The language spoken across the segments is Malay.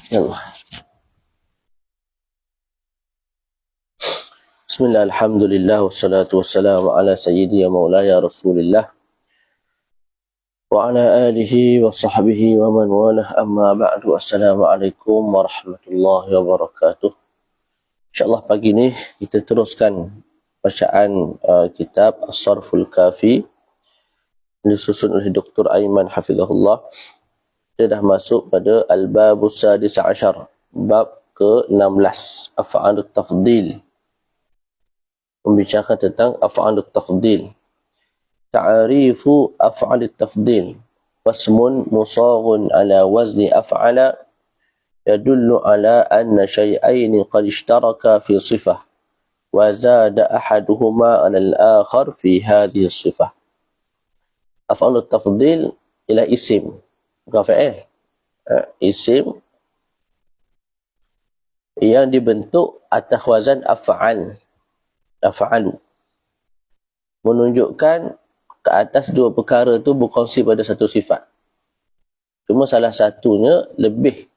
Yallah. Bismillah, alhamdulillah, wassalatu wassalamu ala sayyidi wa maulaya rasulillah wa ala alihi wa sahbihi wa man walah, amma ba'du. Assalamualaikum warahmatullahi wabarakatuh. InsyaAllah pagi ni kita teruskan bacaan kitab As-Sarful Kafi disusun oleh Dr. Aiman Hafizahullah. Kita dah masuk pada Al-Babus Sadis Ashar, bab ke-16, Af'alut Tafdil. Membicarakan tentang Af'alut Tafdil. Ta'arifu Af'alut Tafdil. Wasmun musaghun ala wazni af'ala yadullu ala anna syai'aini qad ishtaraka fi sifah wa zada ahaduhuma ala al-akhar fi hadhihi sifah. Af'alut Tafdil ialah isim, bukan fa'il. Isim yang dibentuk atas wazan af'al. Af'alu. Menunjukkan ke atas dua perkara tu berkongsi pada satu sifat. Cuma salah satunya lebih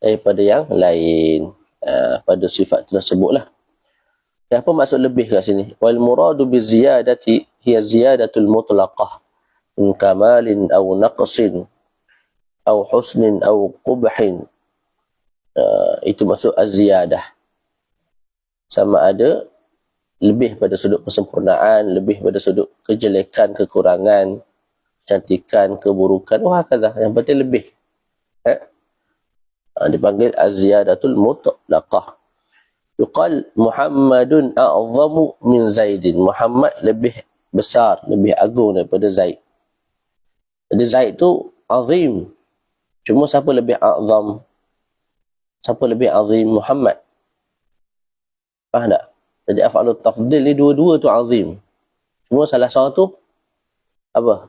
daripada yang lain pada sifat tersebutlah. Apa maksud lebih kat sini? Wal muradu bi ziyadati hiya ziyadatul mutlaqah min kamalin aw naqsin aw husnin aw qubhin. Itu maksud az-ziyadah. Sama ada lebih pada sudut kesempurnaan, lebih pada sudut kejelekan, kekurangan, cantikan, keburukan, wahakadha. Yang penting lebih. Dipanggil az-ziyadatul mutlaqah. Yuqal Muhammadun a'zamu min Zaidin. Muhammad lebih besar, lebih agung daripada Zaid. Jadi Zaid tu azim. Cuma siapa lebih a'zam? Siapa lebih azim? Muhammad. Faham tak? Jadi af'alut tafdil ni dua-dua tu azim. Cuma salah seorang tu apa?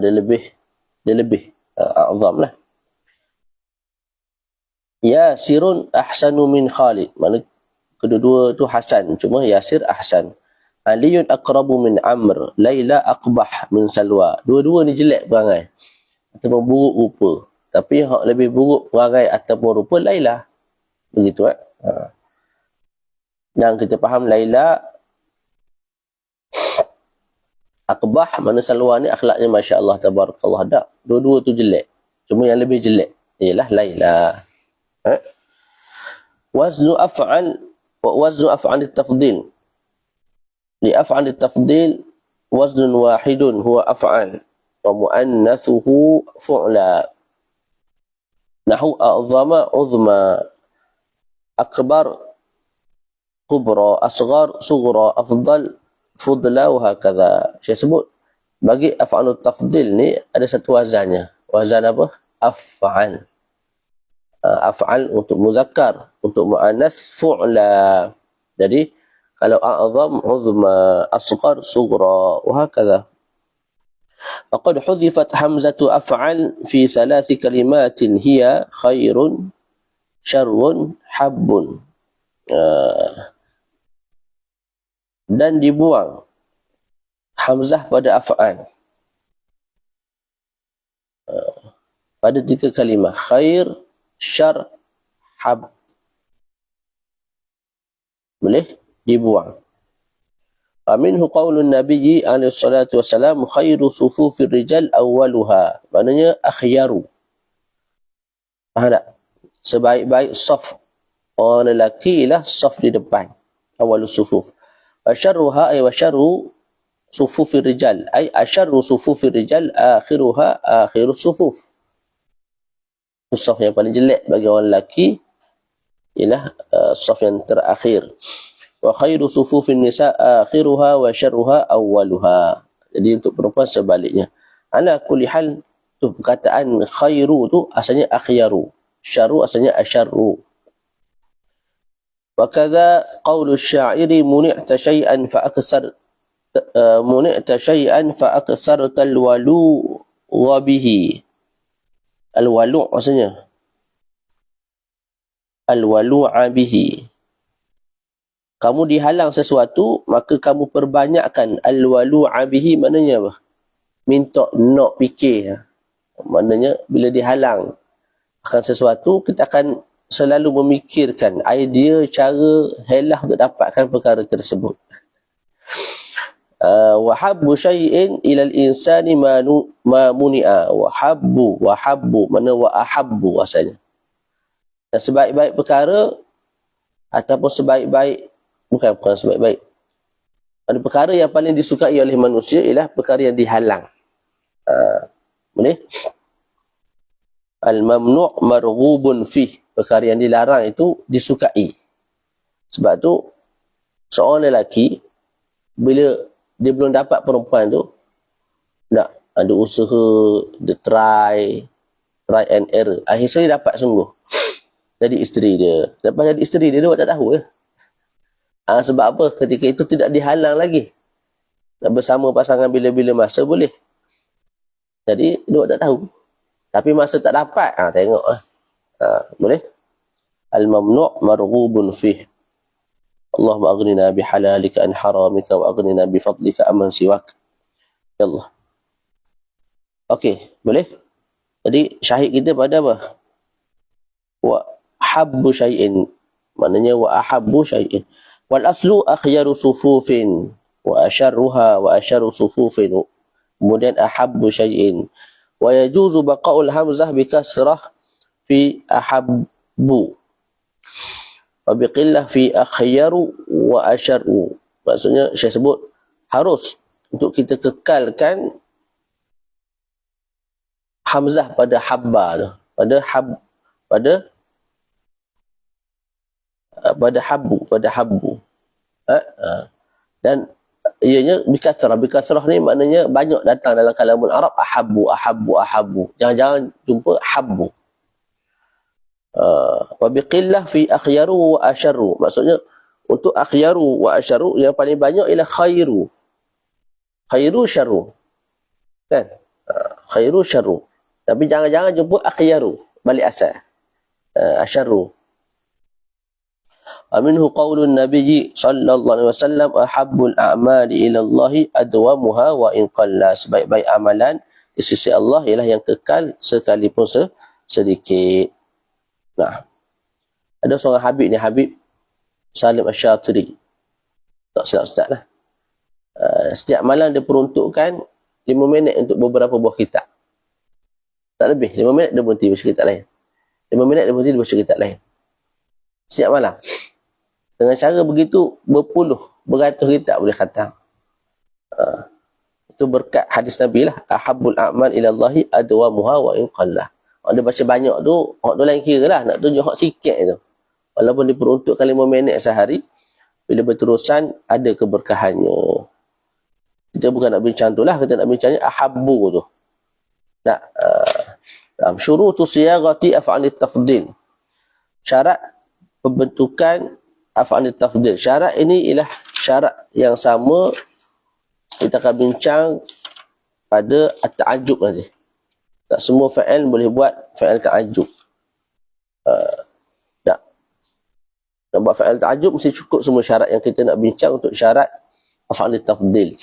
Dia lebih a'zam lah. Yasirun ahsanu min Khalid. Mana kedua-dua tu hasan, cuma Yasir ahsan. Aliyun aqrabu min Amr, Laila aqbah min Salwa. Dua-dua ni jelek perangai ataupun buruk rupa. Tapi yang lebih buruk perangai ataupun rupa Laila. Begitu Dan kita faham Laila aqbah, mana Salwa ni akhlaknya masya-Allah tabarakallah. Tak, dua-dua tu jelek. Cuma yang lebih jelek ialah Laila. Waznu af'al wa waznu af'al at-tafdil. Li af'al at-tafdil waznun wahidun huwa af'al wa muannathuhu fu'la. Nahu a'zama uzma, akbar kubra, asghar sughra, afdal fudla wa hakadha. Saya sebut bagi af'alut tafdil ni ada satu wazannya. Wazan apa? Af'al. Af'al untuk muzakkar, untuk muannas fu'la. Jadi kalau a'zam uzma, asghar sughra wa hakadha. Faqad hudhifat hamzatu af'al fi thalath kalimatin hiya khairun, syarrun, habbun. Dan dibuang hamzah pada af'al pada 3 kalimah, khair, syar, hab. Boleh dibuang. Faminhu qaulun nabiyyi alaihi salatu wassalam khairu sufufir rijal awwaluha. Maknanya akhyaru. Faham tak? Sebaik-baik saf orang lelaki lah saf di depan, awalus sufuf. Asyarruha ay wa syarru sufufir rijal ay asyarru sufufir rijal akhiruha akhirus sufuf. Saf yang paling jelek bagi orang lelaki ialah saf yang terakhir. Wa khairu sufufin nisa akhiruha wa syarruha awwaluha. Jadi untuk perempuan sebaliknya. Ala kulli hal tu perkataan khairu tu asalnya akhyaru, syarru asalnya asyarru. Wa kadza qaulu syairi muni'ta syai'an fa aksarta al-walu wa bihi. Al-walu' maksudnya al-walu'a bihi. Kamu dihalang sesuatu, maka kamu perbanyakkan al-walu'a bihi. Maknanya apa? Minta nak fikir. Maknanya bila dihalang akan sesuatu, kita akan selalu memikirkan idea, cara, helah untuk dapatkan perkara tersebut. Wahabbu syai'in ilal insani ma muni'a. Wahabbu, mana wa ahabbu asalnya. Dan sebaik-baik perkara, ataupun bukan sebaik-baik. Ada perkara yang paling disukai oleh manusia ialah perkara yang dihalang. Boleh? Al-mamnu' marghubun fih. Perkara yang dilarang itu disukai. Sebab tu, seorang lelaki, bila dia belum dapat perempuan tu, nak ada usaha, dia try and error. Akhirnya dia dapat sungguh. Jadi isteri dia. Lepas jadi isteri dia, dia buat tak tahu ya. Sebab apa? Ketika itu tidak dihalang lagi. Nak bersama pasangan bila-bila masa boleh. Jadi, dia buat tak tahu. Tapi masa tak dapat, tengok. Boleh? Al-mamnu' marghubun fih. Allahumma aghnina bihalalika an haramika wa aghnina bifadlika amman siwak. Ya Allah. Okey, boleh? Jadi, syahid kita pada apa? Wa habbu syai'in. Maknanya wa ahabbu syai'in. Wal aslu akhyaru sufufin wa asharruha wa asharu sufufin. Kemudian ahabbu syai'in. Wa yajuzu baqa'ul hamzah bi kasrah fi ahabbu. Wa biqillah fi akhyaru wa asharu. Maksudnya saya sebut harus untuk kita kekalkan hamzah pada habba tu. Pada habbu. Dan ianya bikasrah ni maknanya banyak datang dalam kalamul Arab ahabbu. Jangan jumpa habbu. Wa biqillah fi akhyaru wa asharu. Maksudnya untuk akhyaru wa asharu yang paling banyak ialah khairu syarru. Kan? Khairu syarru. Tapi jangan jumpa akhyaru, balik asal. Asharu. Aminhu qaulun nabiyyi sallallahu alaihi wasallam ahabbul a'mali ila Allah adwamuha wa in qalla. Sebaik-baik amalan di sisi Allah ialah yang kekal sekalipun sedikit. Nah. Ada seorang Habib ni, Habib Salim Asy-Syatiri. Tak silap ustaz lah. Setiap malam dia peruntukkan 5 minit untuk beberapa buah kitab. Tak lebih. 5 minit dia berhenti baca kitab lain. 5 minit dia berhenti baca kitab lain. Setiap malam. Dengan cara begitu, beratus kitab boleh khatam. Itu berkat hadis Nabi lah. Ahabbul a'mal ila Allahi adwamuha wa in qallah. Orang dia baca banyak tu, orang tu lain kira lah. Nak tunjuk hak sikit tu. Walaupun diperuntukkan 5 minit sehari, bila berterusan, ada keberkahannya. Kita bukan nak bincang tu lah. Kita nak bincangnya ahabbu tu. Nak. Syurutu siyagati af'alit tafdil. Syarat pembentukan af'alit tafdil. Syarat ini ialah syarat yang sama kita akan bincang pada at-ta'ajjub nanti. Tak semua fa'il boleh buat fa'il ta'ajjub. Nak buat fa'il ta'ajjub mesti cukup semua syarat yang kita nak bincang untuk syarat af'alit tafdil.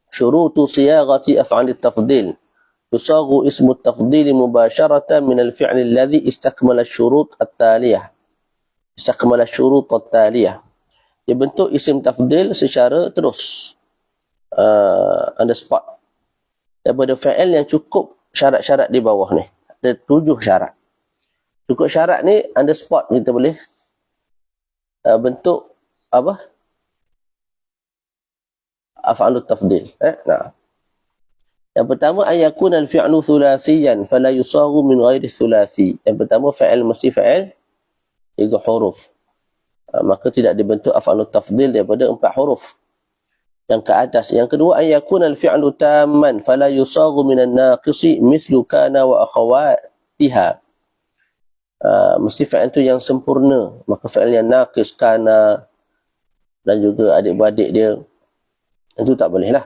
Syurutu siyagati af'alit tafdil. Tusaghu ismu tafdil mubasharatan min al-fi'l alladhi istakmala syurut at-taliyah. Dia bentuk isim tafdil secara terus. On the spot. Daripada fa'il yang cukup syarat-syarat di bawah ni. Ada 7 syarat. Cukup syarat ni on the spot kita boleh bentuk apa? Af'alut tafdil. Nah. Yang pertama, ayakun al-fi'lu thulasiyan fala yusaghu min ghairi thulasi. Yang pertama, fa'il mesti fa'il 3 huruf. Maka tidak dibentuk af'alut tafdil daripada 4 huruf yang ke atas. Yang kedua, ayakun al-fi'lu tamman fala yusaghu min an-naqisi mithlu kana wa akhawatiha. Mesti fa'il tu yang sempurna. Maka fa'il yang naqis, kana dan juga adik-beradik dia, itu tak boleh lah.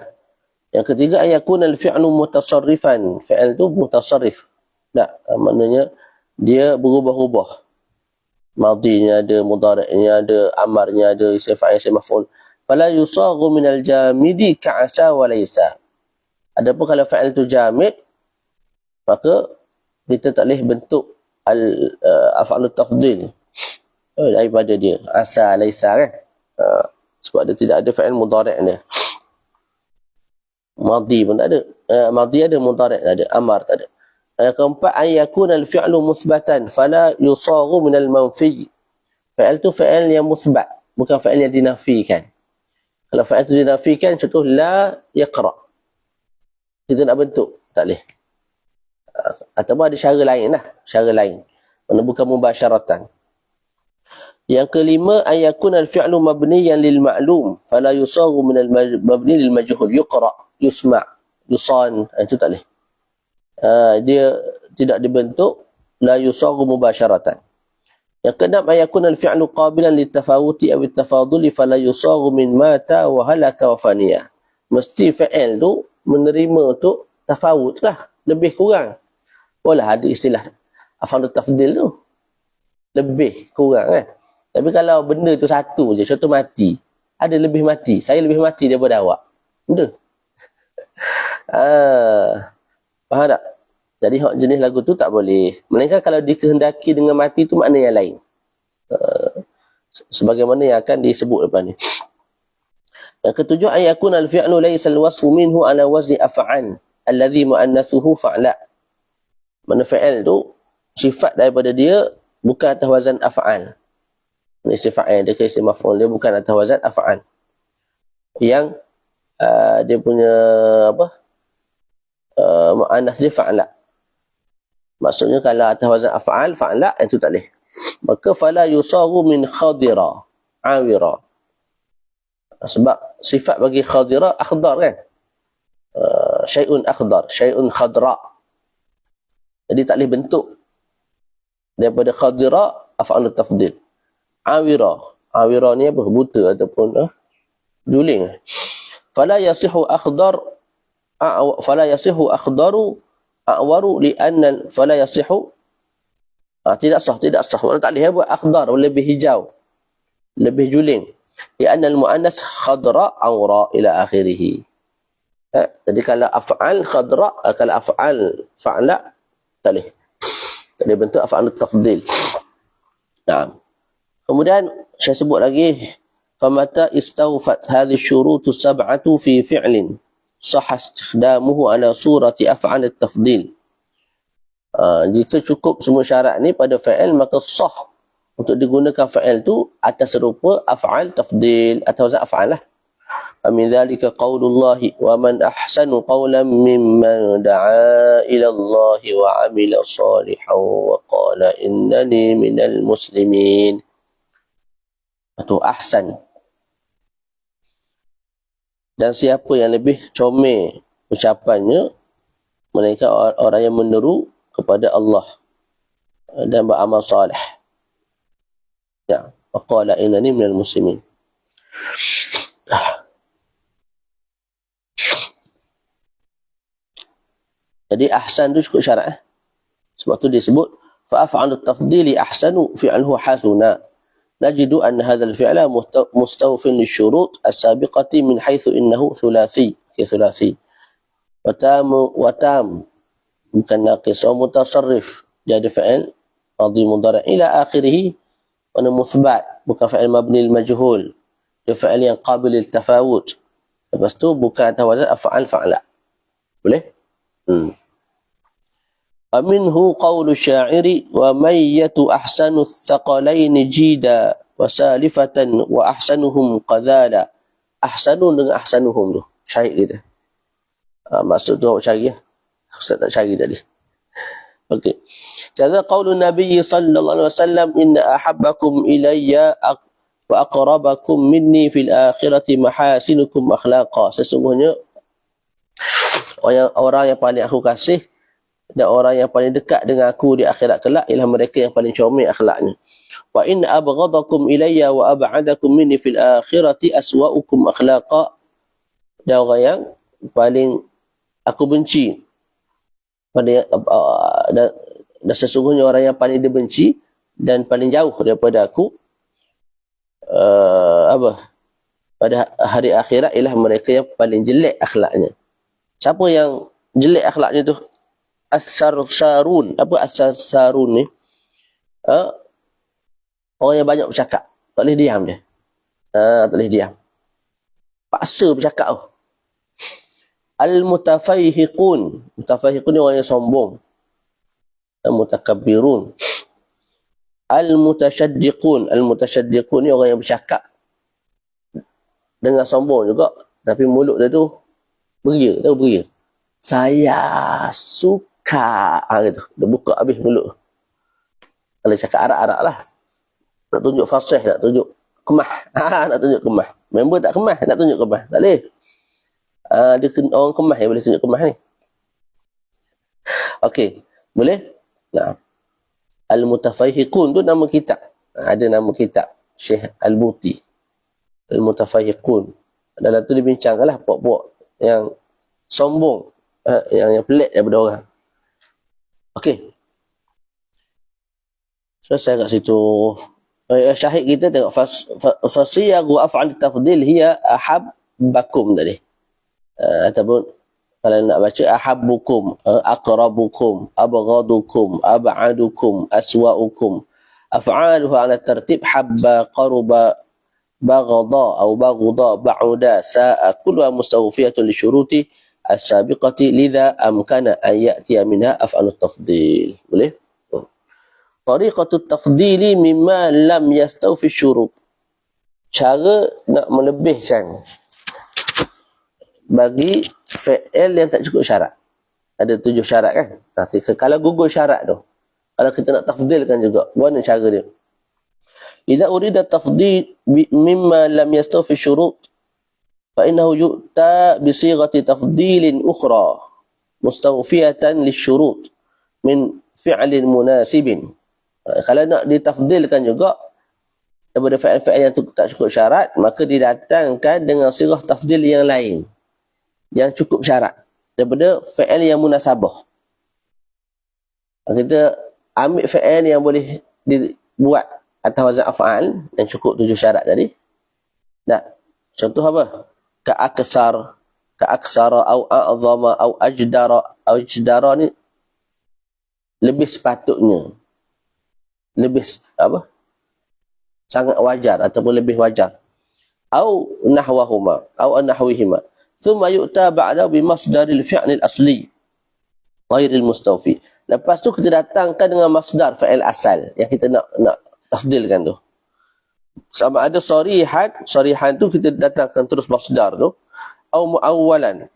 Yang ketiga, ayakun al-fi'lu mutasarrifan. Fi'il tu mutasarrif. Tak, maknanya dia berubah-ubah. Madinya ada, mudhari'nya ada, amarnya ada, isim fa'il, isim maf'ul. Fala yusaghu minal jamidi ka'asa wa laysa. Adapun kalau fa'il tu jamid, maka kita tak boleh bentuk af'al tafdil daripada dia. Asa, laisa kan. Sebab dia tidak ada fa'il mudhari' dia. Madhi pun tak ada. Madhi ada, mudhari' tak ada. Amar tak ada. Yang keempat, an yakuna al-fi'lu muthbatan fala yusaghu min al-manfi. Fa'il tu fa'il yang muthbat, bukan fa'il yang dinafikan. Kalau fa'il tu dinafikan, contoh la yaqra, kita nak bentuk, tak boleh. Ataupun ada cara lain lah, cara lain. Mana bukan mubasyaratan. Yang kelima, an yakuna al-fi'lu mabniyan lil ma'lum fala yusaghu min al-mabni lil majhul. Yuqra, yusma', yusan, itu tak boleh. Dia tidak dibentuk, la yusaghu mubasyaratan. Yang keenam, an yakuna al-fi'lu qabilan litafawuti aw at-tafaduli fala yusaghu min mata wa halaka wa faniya. Mesti fa'il tu menerima tu tafawut lah, lebih kurang. Walah ada istilah af'al tafdil tu, lebih kurang kan. Tapi kalau benda tu satu je, contoh mati, ada lebih mati, saya lebih mati daripada awak, benda. Faham tak? Jadi jenis lagu tu tak boleh. Melainkan kalau dikehendaki dengan mati tu makna yang lain. Sebagaimana yang akan disebut lepas ni. Yang ketujuh, an yakuna al-fi'lu laysa al-wasfu minhu ala wazni af'al alladhi muannathuhu fa'la. Mana fa'il tu sifat daripada dia bukan atas wazan af'al. Ini sifat dia ke isim maf'ul, dia bukan atas wazan af'al. Yang dia punya muannath dia fa'la. Maksudnya kalau atas wazan af'al, fa'la, itu tak boleh. Maka fala yusaghu min khadira, awira. Sebab sifat bagi khadira akhdar kan. Syai'un akhdar, syai'un khadra. Jadi tak boleh bentuk daripada khadira af'al tafdil. Awira, awira ni apa? Buta ataupun juling. Fala yasihu akhdar, fala yasihu akhdaru a'waru li'anna fala yasihu, tidak sah. Mana tak boleh buat akhdar, lebih hijau, lebih juling. Li'anna al-mu'annath khadra awra ila akhirih. Jadi kalau af'al khadra, kalau af'al fa'la, tak boleh. Tak boleh bentuk af'al tafdil. Nah. Kemudian saya sebut lagi, famata istawfat hadhihi syurutu sab'atu fi fi'lin sahha istikhdamuhu ala surati af'al at-tafdil. Jika cukup semua syarat ni pada fa'il, maka sah untuk digunakan fa'il tu atas serupa af'al tafdil atau af'al lah. Min dhalika qaulullahi wa man ahsanu qawlan mimman da'a ila Allahi wa 'amila salihan wa qala innani minal muslimin. Atau ahsan. Dan siapa yang lebih comel ucapannya, melainkan orang yang meneru kepada Allah dan beramal salih. Ya, waqala innani minal muslimin. Jadi ahsan tu cukup syarat. Sebab tu dia sebut fa af'alu tafdili ahsanu fi'luhu hasuna. نجد أن هذا الفعل مستوف للشروط السابقة من حيث إنه ثلاثي كثلاثي وتام bukan naqis, mutasarrif, jadi fa'il madhi mudhari' ila akhirih, wa muthbat, bukan fa'il mabni al majhul, dia fa'il yang qabil lil tafawut. Lepas tu bukan atas wazan af'al fa'la. Boleh? Aminhu qawlu syairi wa mayyatu ahsanu thaqalaini jida wa salifatan wa ahsanuhum qazala. Ahsanu dengan ahsanuhum tu syair kita. Maksud tu awak cari ya. Ustaz tak cari tadi. Okey. Jadi qaulun Nabi sallallahu alaihi wasallam inna ahabbakum ilayya wa aqrabakum minni fil akhirati mahasinukum akhlaqa. Sesungguhnya orang yang paling aku kasih dan orang yang paling dekat dengan aku di akhirat kelak ialah mereka yang paling comel akhlaknya. Wa in abghadakum ilayya wa ab'adakum minni fil akhirati aswa'ukum akhlaqa. Dan orang yang paling aku benci pada dan sesungguhnya orang yang paling dibenci dan paling jauh daripada aku pada hari akhirat ialah mereka yang paling jelek akhlaknya. Siapa yang jelek akhlaknya tu? As-sarsarun. Apa as-sarsarun ni? Orang yang banyak bercakap. Tak boleh diam dia. Tak boleh diam. Paksa bercakap tu. Al-mutafayhiqun. Mutafayhiqun ni orang yang sombong. Al-mutakabbirun. Al-mutasyaddiqun. Al-mutasyaddiqun ni orang yang bercakap dengan sombong juga. Tapi mulut dia tu beria. Tahu beria? Saya suka. Gitu. Dia buka habis mulut. Kalau cakap arak-arak lah. Nak tunjuk fasih, nak tunjuk kemah. Nak tunjuk kemah. Member tak kemah, nak tunjuk kemah. Tak boleh. Dia orang kemah yang boleh tunjuk kemah ni. Okey. Boleh? Nah. Al-Mutafayhiqun tu nama kitab. Ada nama kitab. Syekh Al-Buti. Al-Mutafayhiqun. Dalam tu dibincangkan lah pok-pok yang sombong. Yang pelik daripada orang. Okey. Selesai kat situ. Syahid kita tengok. Fasiyagu af'al tafdil hiya ahabbakum tadi. Ataupun kalau nak baca ahabbukum, aqrabukum, abghadukum, ab'adukum, aswa'ukum. Af'aluhu ala tertib habba, qaruba, baghada atau baghda, ba'uda, sa'a. Kulluha mustawfiyatun li syuruti as-sabiqati lidha amkana an ya'tiya minha af'alut tafdil. Boleh? Tariqatut tafdili mimma lam yastawfi syurut. Cara nak melebihkan bagi fi'il yang tak cukup syarat. Ada 7 syarat kan? Kalau gugur syarat tu, kalau kita nak tafdilkan juga, mana cara dia? Idza urida tafdil mimma lam yastawfi syurut, fa innahu yu'ta bi sighati tafdilin ukhra mustawfiyatan lisyurut min fi'lin munasibin. Kalau nak ditafdilkan juga daripada fi'il-fi'il yang tak cukup syarat, maka didatangkan dengan sirah tafdil yang lain yang cukup syarat daripada fi'il yang munasabah. Kita ambil fi'il yang boleh dibuat atas wazan af'al yang cukup 7 syarat tadi. Nah, contoh apa? Ka'aksara au a'zama au ajdara ni lebih sepatutnya, lebih apa, sangat wajar ataupun lebih wajar. Au nahwahuma au nahwihima. Thumma yu'ta ba'da bi masdaril fi'lil asli ghairil mustawfi. Lepas tu kita datangkan dengan masdar fi'il asal yang kita nak tafdilkan tu. Sama ada sarihan tu kita datangkan terus masdar tu, au muawwalan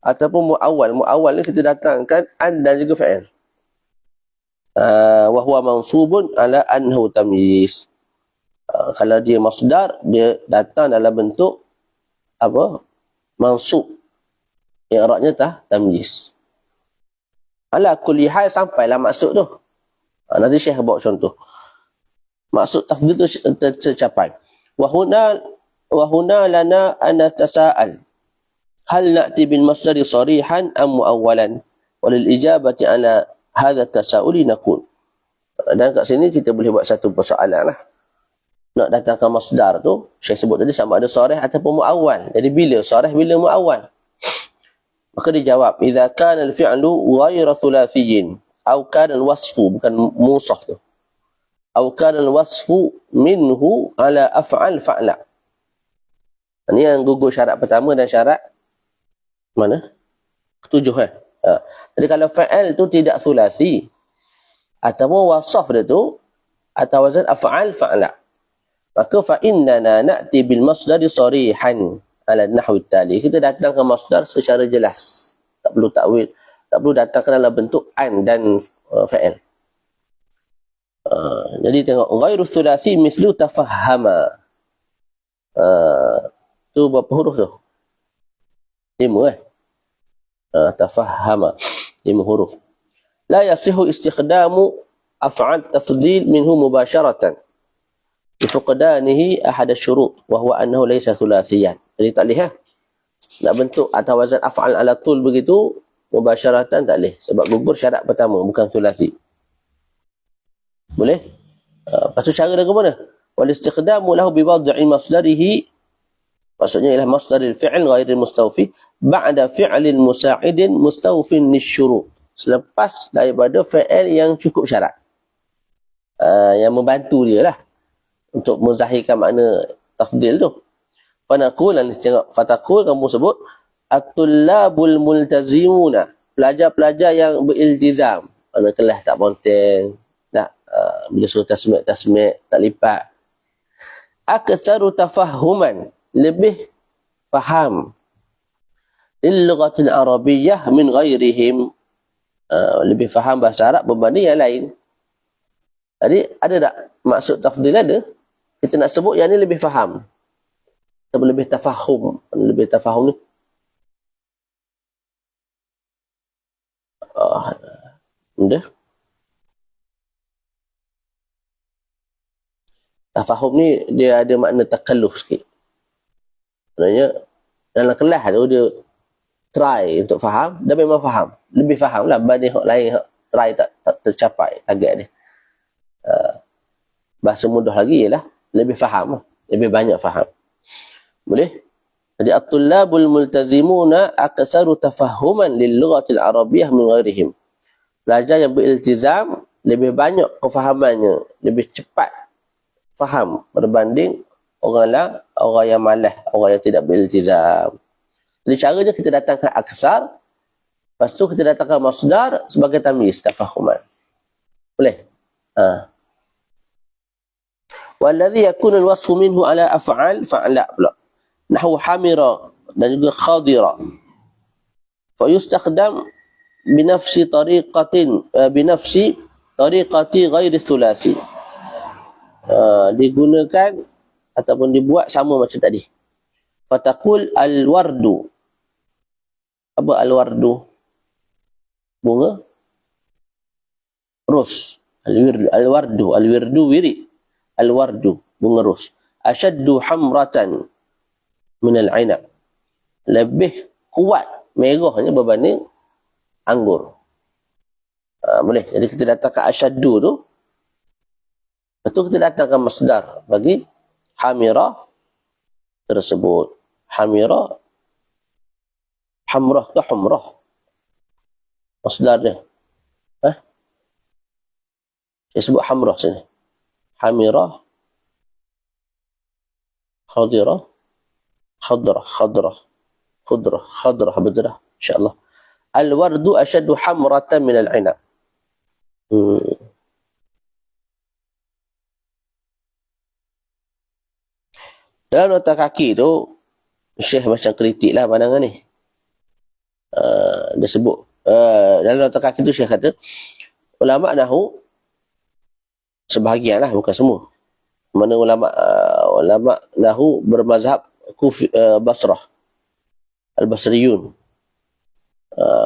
ataupun muawwal ni kita datangkan an dan juga fi'il. Wa huwa mansubun ala annahu tamyiz. Kalau dia masdar, dia datang dalam bentuk apa? Mansub. Yang i'rabnya tamyiz. Ala kulli hal sampailah maksud tu. Nanti Syekh bawa contoh. Maksud tafdil tu tercapai. Wa huna lana an natasa'al hal na'ti bil masdari sarihan am muawwalan, walil ijabati ala hadha tasa'uli naqul. Dan kat sini kita boleh buat satu persoalan lah. Nak datangkan masdar tu, saya sebut tadi sama ada sarih ataupun muawwal. Jadi bila sarih, bila muawwal? Maka dia jawab, idza kana al-fi'lu ghayra thulathiyyin aw kana al-wasfu, bukan musah tu, aw kana al-wasfu minhu ala af'al fa'la. Ini yang gugur syarat pertama dan syarat mana? Ketujuh Jadi kalau fa'al tu tidak thulathi ataupun wasaf dia tu atau wazan af'al fa'la, maka fa innana na'ti bil masdari sarihan ala nahwi tali. Kita datang ke masdar secara jelas. Tak perlu takwil, tak perlu datangkan dalam bentuk an dan fa'il. Jadi tengok ghairu thulathi mislu tafahhama. Tu berapa huruf tu? 5 tafahhama. 5 huruf. La yasihu istikhdamu af'al tafdil minhu mubasharatan bifuqdanihi ahad asy-syurut wa huwa annahu laysa thulathiyan. Jadi tak boleh nak bentuk atau wazan af'al ala tul begitu mubasyaratan tak boleh sebab gugur syarat pertama, bukan thulathi. Boleh? Lepas tu cara dia ke mana? Wal istikhdamu lahu bi wad'i masdarihi, maksudnya ialah masdaril fi'l ghairil mustawfi ba'da fi'lin musa'idin mustawfin lisyurut, selepas daripada fi'il yang cukup syarat. yang membantu dia lah untuk menzahirkan makna tafdil tu. Fanaqul, fatakul, kamu sebut at-tullabul multazimuna, pelajar-pelajar yang beriltizam, mana kelas tak ponteng, tak bila suruh tasmi' tak lipat. Aktsaru tafahuman, lebih faham, lil-lughatil arabiyyah min ghairihim, lebih faham bahasa Arab berbanding yang lain. Jadi ada tak maksud tafdil? Ada. Kita nak sebut yang ni lebih faham atau lebih tafahum. Lebih tafahum ni mudah. Tafahum ni dia ada makna takalluf sikit. Maksudnya dalam kelas tu dia try untuk faham, dan memang faham. Lebih faham lah berbanding orang lain try tak tercapai target dia. Bahasa mudah lagi ialah lebih faham, lebih banyak faham. Boleh? Jadi at-tullabul multazimuna aktsaru tafahuman lil-lughatil arabiyyah min ghairihim. Pelajar yang beriltizam lebih banyak kefahamannya, lebih cepat faham berbanding orang yang malas, orang yang tidak beriltizam. Jadi caranya kita datangkan aksar, lepas tu kita datangkan masdar sebagai tamyiz, tafahuman. Boleh? Walladhi yakunu al-wasfu minhu ala af'al fa'la pula. Nahu hamira dan juga khadira. Fa yustakhdam binafsi tariqati ghairi thulathi. Digunakan ataupun dibuat sama macam tadi. Fataqul al-wardu. Apa al-wardu? Bunga ros. Al-wardu wirid. Al-wardu, bunga ros. Ashaddu hamratan min al-'inab. Lebih kuat merahnya berbanding anggur. Boleh. Jadi kita datangkan ashaddu tu. Lepas tu kita datangkan masdar bagi hamira tersebut. Hamira, hamrah ke humrah? Masdar dia. Saya sebut hamrah sini. Hamira, khadira, khadrah, bedrah, insyaAllah. Al-wardu ashaddu hamratan min al-'inab. Dalam nota kaki tu, Syekh macam kritik lah pandangan ni. Dia sebut, dalam nota kaki tu Syekh kata, ulama' nahu, sebahagian lah, bukan semua. Mana ulama nahu bermazhab Basrah, Al-Basriyun,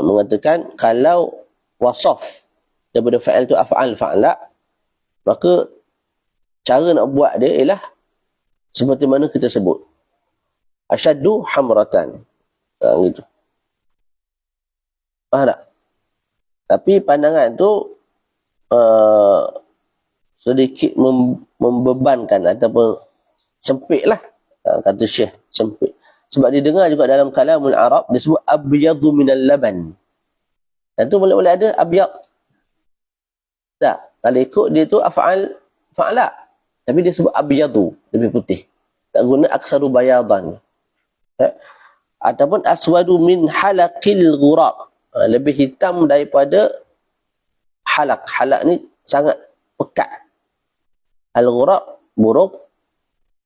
mengatakan kalau wasaf daripada fa'al tu af'al fa'la, maka cara nak buat dia ialah seperti mana kita sebut, asyaddu hamratan, gitu. Faham tak? Tapi pandangan tu sedikit membebankan ataupun sempit lah, kata Syekh, sempit. Sebab dia dengar juga dalam kalamul Arab disebut abyadu minal laban. Dan tu boleh ada abyad. Tak, kalau ikut dia tu fa'ala. Tapi dia sebut abyadu, lebih putih. Tak guna aksaru bayadan. Ataupun aswadu min halaqil ghurab. Lebih hitam daripada halak. Halak ni sangat pekat. Al-ghurab, burung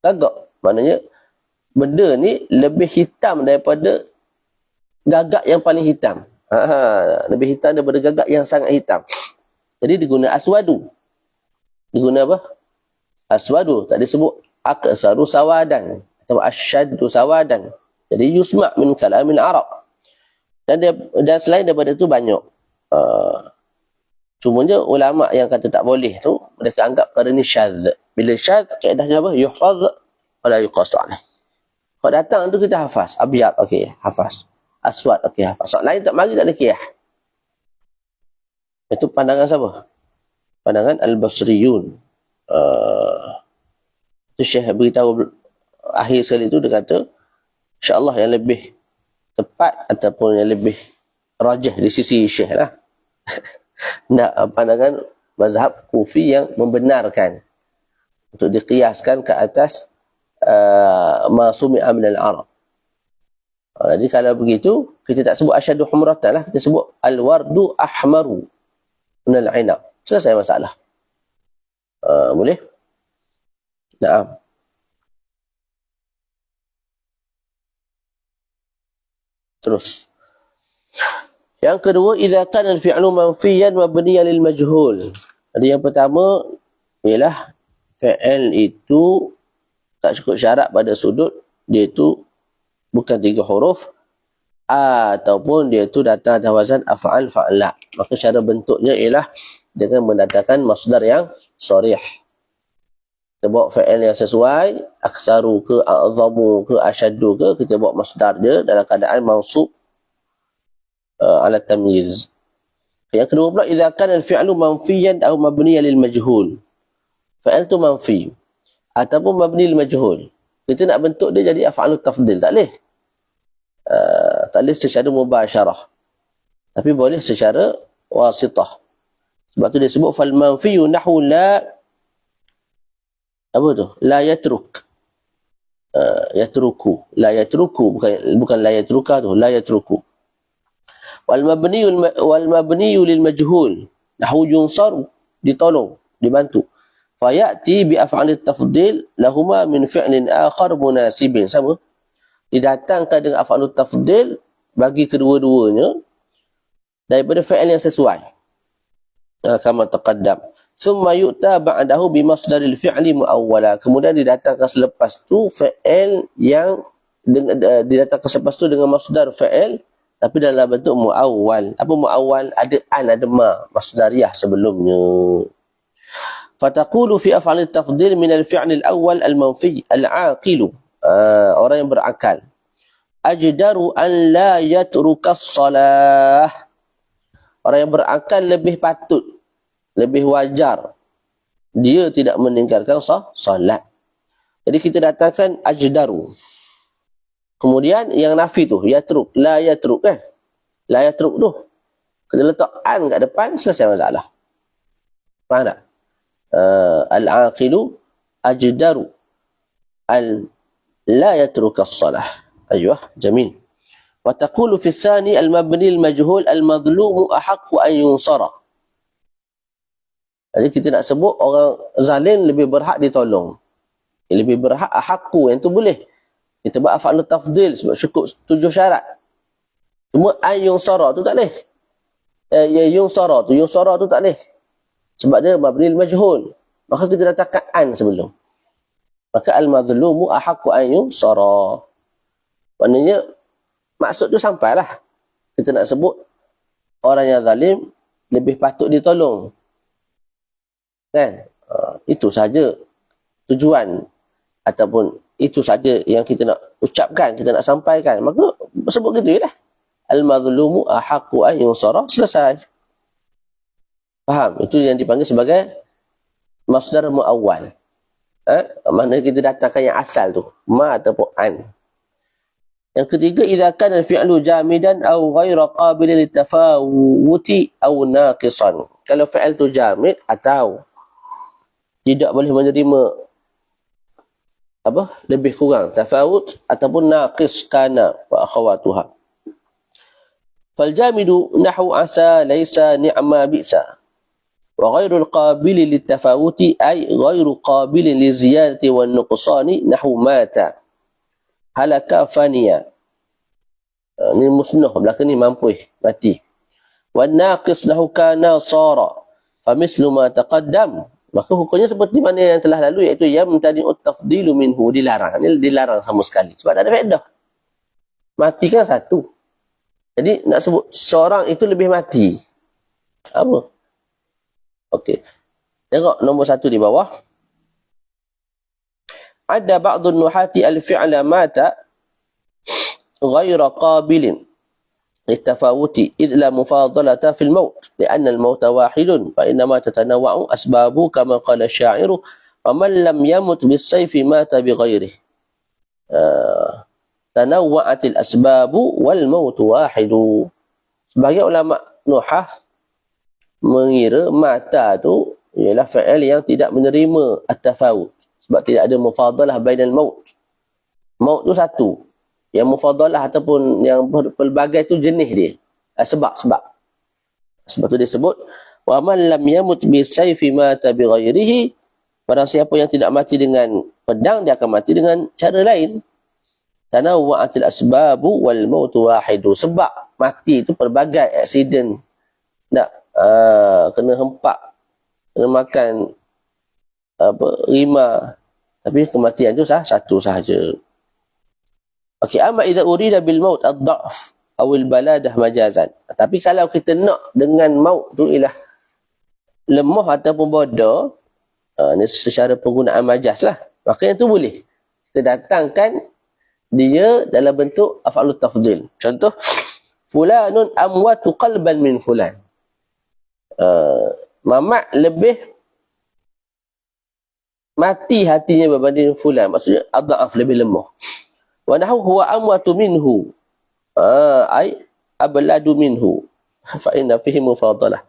gagak. Maknanya benda ni lebih hitam daripada gagak yang paling hitam. Lebih hitam daripada gagak yang sangat hitam. Jadi diguna aswadu. Diguna apa? Aswadu. Tak disebut aksaru sawadan atau asyaddu sawadan. Jadi yusma' min kalamil Arab. Dan selain daripada itu banyak. Cumanya ulama' yang kata tak boleh tu, mereka anggap perkara ni syadz. Bila syadz, kaedahnya apa? Yuhfaz wala yuqas alaih. Kalau datang tu kita hafaz. Abyad, okey, hafaz. Aswad, okey, hafaz. Soal lain tak mari tak ada kiyah. Itu pandangan siapa? Pandangan Al-Basriyun. Itu Syekh beritahu akhir sekali tu, dia kata, insyaAllah yang lebih tepat ataupun yang lebih rajah di sisi Syekh lah. Nak pandangan mazhab Kufi yang membenarkan untuk diqiyaskan ke atas ma sumi'a min al-Arab. Jadi kalau begitu, kita tak sebut asyadu humratan lah, kita sebut al-wardu ahmaru min al-'inab. Selesai masalah. Boleh? Naam. Terus. Yang kedua, idza kana al-fi'lu manfiyan mabniyan lil majhul. Jadi yang pertama ialah fi'il itu tak cukup syarat pada sudut dia itu bukan 3 huruf ataupun dia itu datang atas wazan af'al fa'la. Maka cara bentuknya ialah dengan mendatangkan masdar yang sharih. Kita bawa fi'il yang sesuai, aksaru ke, a'zamu ke, asyaddu ke, kita bawa masdar dia dalam keadaan mansub ala tamyiz. Yang kedua pula, idza kana al-fi'lu manfiyan aw mabniyan lil majhul. Fi'il tu manfi ataupun mabni lil majhul. Kita nak bentuk dia jadi af'alut tafdil, tak boleh. Tak boleh secara mubasyarah. Tapi boleh secara wasitah. Sebab tu dia sebut fal manfiyu nahwu la apa tu? La yatruk. Yatruku. La yatruku bukan la yatruka tu, la yatruku. Wal mabniyu lil majhul nahwu yunsar, ditolong, dibantu. Fayati bi af'alit tafdil lahuma min fi'lin akhar munasibin. Sama. Didatangkan dengan af'alut tafdil bagi kedua-duanya daripada fi'il yang sesuai. Kama taqaddam. Thumma yu'ta ba'dahu bi masdaril fi'li muawwala. Kemudian didatangkan selepas tu fi'il yang didatangkan selepas tu dengan masdar fi'il tapi dalam bentuk muawwal. Apa muawwal? Ada an, ada ma, masdariyah sebelumnya. Fataqulu fi af'alit tafdil min al-fi'l al-awwal al-manfi al-aqilu. Orang yang berakal. Ajdaru an la yatruka as-salah. Orang yang berakal lebih patut, lebih wajar dia tidak meninggalkan solat. Jadi kita datangkan ajdaru. Kemudian yang nafi tu yatruk, la yatruk kan? La yatruk tu. Kita letak an kat depan, selesai masalah. Faham tak? Al-aqilu ajdaru al la yatruka as-salah. Ayuh, jamil. Wa taqulu fi tsani al-mabni al-majhul al-madhlum ahaqqu an yunsara. Jadi kita nak sebut orang zalim lebih berhak ditolong. Lebih berhak ahaqqu, yang tu boleh. Kita buat af'al tafdil sebab cukup 7 syarat. Cuma an yunsara tu tak boleh. Yunsara tu tak boleh. Sebab dia mabni al-majhul. Maka kita letakkan an sebelum. Maka al-madhlumu ahaqqu an yunsara. Maknanya maksud tu sampailah. Kita nak sebut orang yang zalim lebih patut ditolong. Kan? Itu saja tujuan ataupun itu saja yang kita nak ucapkan, kita nak sampaikan. Maka sebut gitu lah. Al-madhlumu ahaqqu an yunsara, selesai. Faham? Itu yang dipanggil sebagai masdar muawwal. Mana kita datangkan yang asal tu, ma ataupun an. Yang ketiga, idza kana al-fi'lu jamidan aw ghayra qabilin litafawuti aw naqisan. Kalau fi'il tu jamid atau tidak boleh menerima lebih kurang, tafawut ataupun naqis kana wa akhawatuha. Fal jamidu nahwu asa laysa ni'ma bi'sa. وغير القابل للتفاوت أي غير قابل للزيادة والنقصان نحو مات هلك فانيا. Ini musnah, belakang ni mampu mati. والناقص له كان صار فمثل ما تقدم. Maka hukumnya seperti mana yang telah lalu, iaitu yamtani'ut tafdilu minhu, dilarang. Ini dilarang sama sekali sebab tak ada faedah. Mati kan satu. Jadi nak sebut seorang itu lebih mati. Apa? Okey. Tengok nombor 1 di bawah. Ada ba'dun nuhati al-fi'la mata ghayra qabilin litafawuti idh la mufadalata fil maut li'anna al-mauta wahidun fa innama tatanawwa'u asbabu kama qala asy-sya'iru wa man lam yamut bis-sayfi mata bighayrihi. Tanawwa'atil asbabu wal mautu wahidu. Sebagai ulama nuhah mengira mata tu ialah fa'il yang tidak menerima at-tafawut. Sebab tidak ada mufadalah bainal maut. Maut tu satu. Yang mufadalah ataupun yang pelbagai tu jenis dia. Sebab. Sebab tu dia sebut, wa man lam yamut bi sayfi mata bi ghairihi. Barang siapa yang tidak mati dengan pedang, dia akan mati dengan cara lain. Tanawwa'atil asbabu wal mautu wahidu. Sebab mati itu pelbagai aksiden. Kena hempak, kena makan rima. Tapi kematian itu satu sahaja. Okey, amma idza urida bil maut ad-dha'f aw al baladah majazan. Tapi kalau kita nak dengan maut tu ialah lemah ataupun bodoh, ni secara penggunaan majaz lah. Maka yang tu boleh. Kita datangkan dia dalam bentuk af'alut tafdhil. Contoh, fulanun amwatu qalban min fulan. Mamat lebih mati hatinya berbanding fulan. Maksudnya adha'af, lebih lemah. Wa nahu huwa amwatu minhu. Ay abladu minhu. Fa inna fihi mufadalah.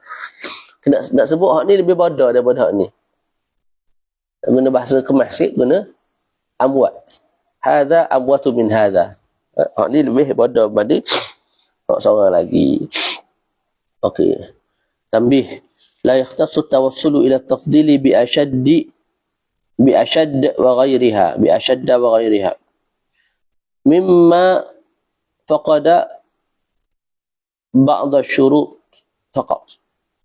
Nak sebut hak ni lebih bodoh daripada hak ni. Guna bahasa kemas sikit, guna amwat. Hadha amwatu min hadha. Hak ni lebih bodoh berbanding hak seorang lagi. Okey. Tambih. La yakhtassu tawassulu ila tafdili bi ashadd wa ghairiha. Bi ashadda wa ghairiha. Mimma faqada ba'd asy-syurut faqat.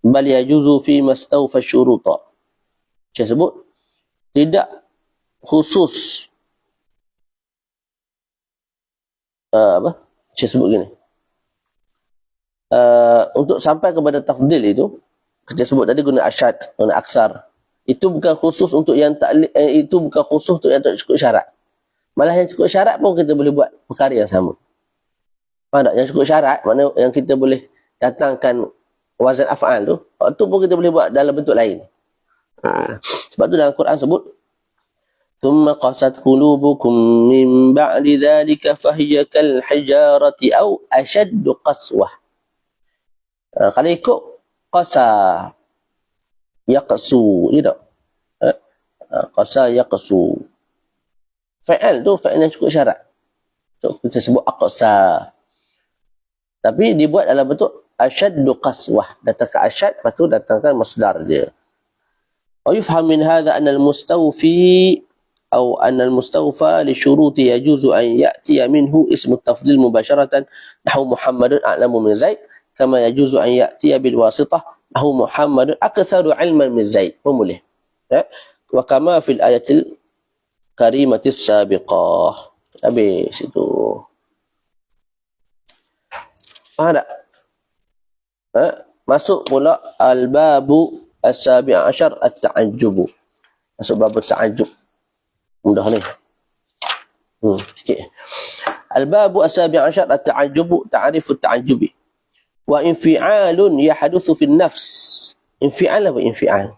Bal yajuzu fi mastawfa asy-syuruta. Saya sebut tidak khusus Saya sebut gini. Untuk sampai kepada tafdil itu, kita sebut tadi guna asyad, guna aksar. Itu bukan khusus untuk yang itu bukan khusus untuk yang tak cukup syarat. Malah yang cukup syarat pun kita boleh buat perkara yang sama. Faham tak? Yang cukup syarat, mana yang kita boleh datangkan wazan af'al tu, itu pun kita boleh buat dalam bentuk lain. Sebab tu dalam Quran sebut, ثم قست قلوبكم من بعد ذلك فهي كالحجارة أو أشد قسوة. Kalau ikut qasa yaqsu, tidak? Qasa yaqsu. Fa'al tu fa'al yang cukup syarat. So, kita sebut aqsa. Tapi dibuat dalam bentuk asyaddu qaswah. Datangkan asyad, lepas tu datangkan masdar dia. Wa yufham min hadha anna al-mustawfi أو أن المستوفى لشروط يجوز أن يأتي منه اسم التفضيل مباشرة نحو محمد أعلم من زيد كما يجوز أن يأتي بالواسطة نحو محمد أكثر علما من زيد ومله وكما في الآية الكريمة السابقة. Habis itu. Ada. Masuk pula al-babu as-sabi' asyar at-ta'ajjub. Masuk bab at-ta'ajjub. Mudah ni. Sikit. Al-babu as-sabi' asyar at-ta'ajjub, ta'rifu at-ta'ajjubi. Wa infi'alun yahduthu fi an-nafs. Infi'al apa infi'al?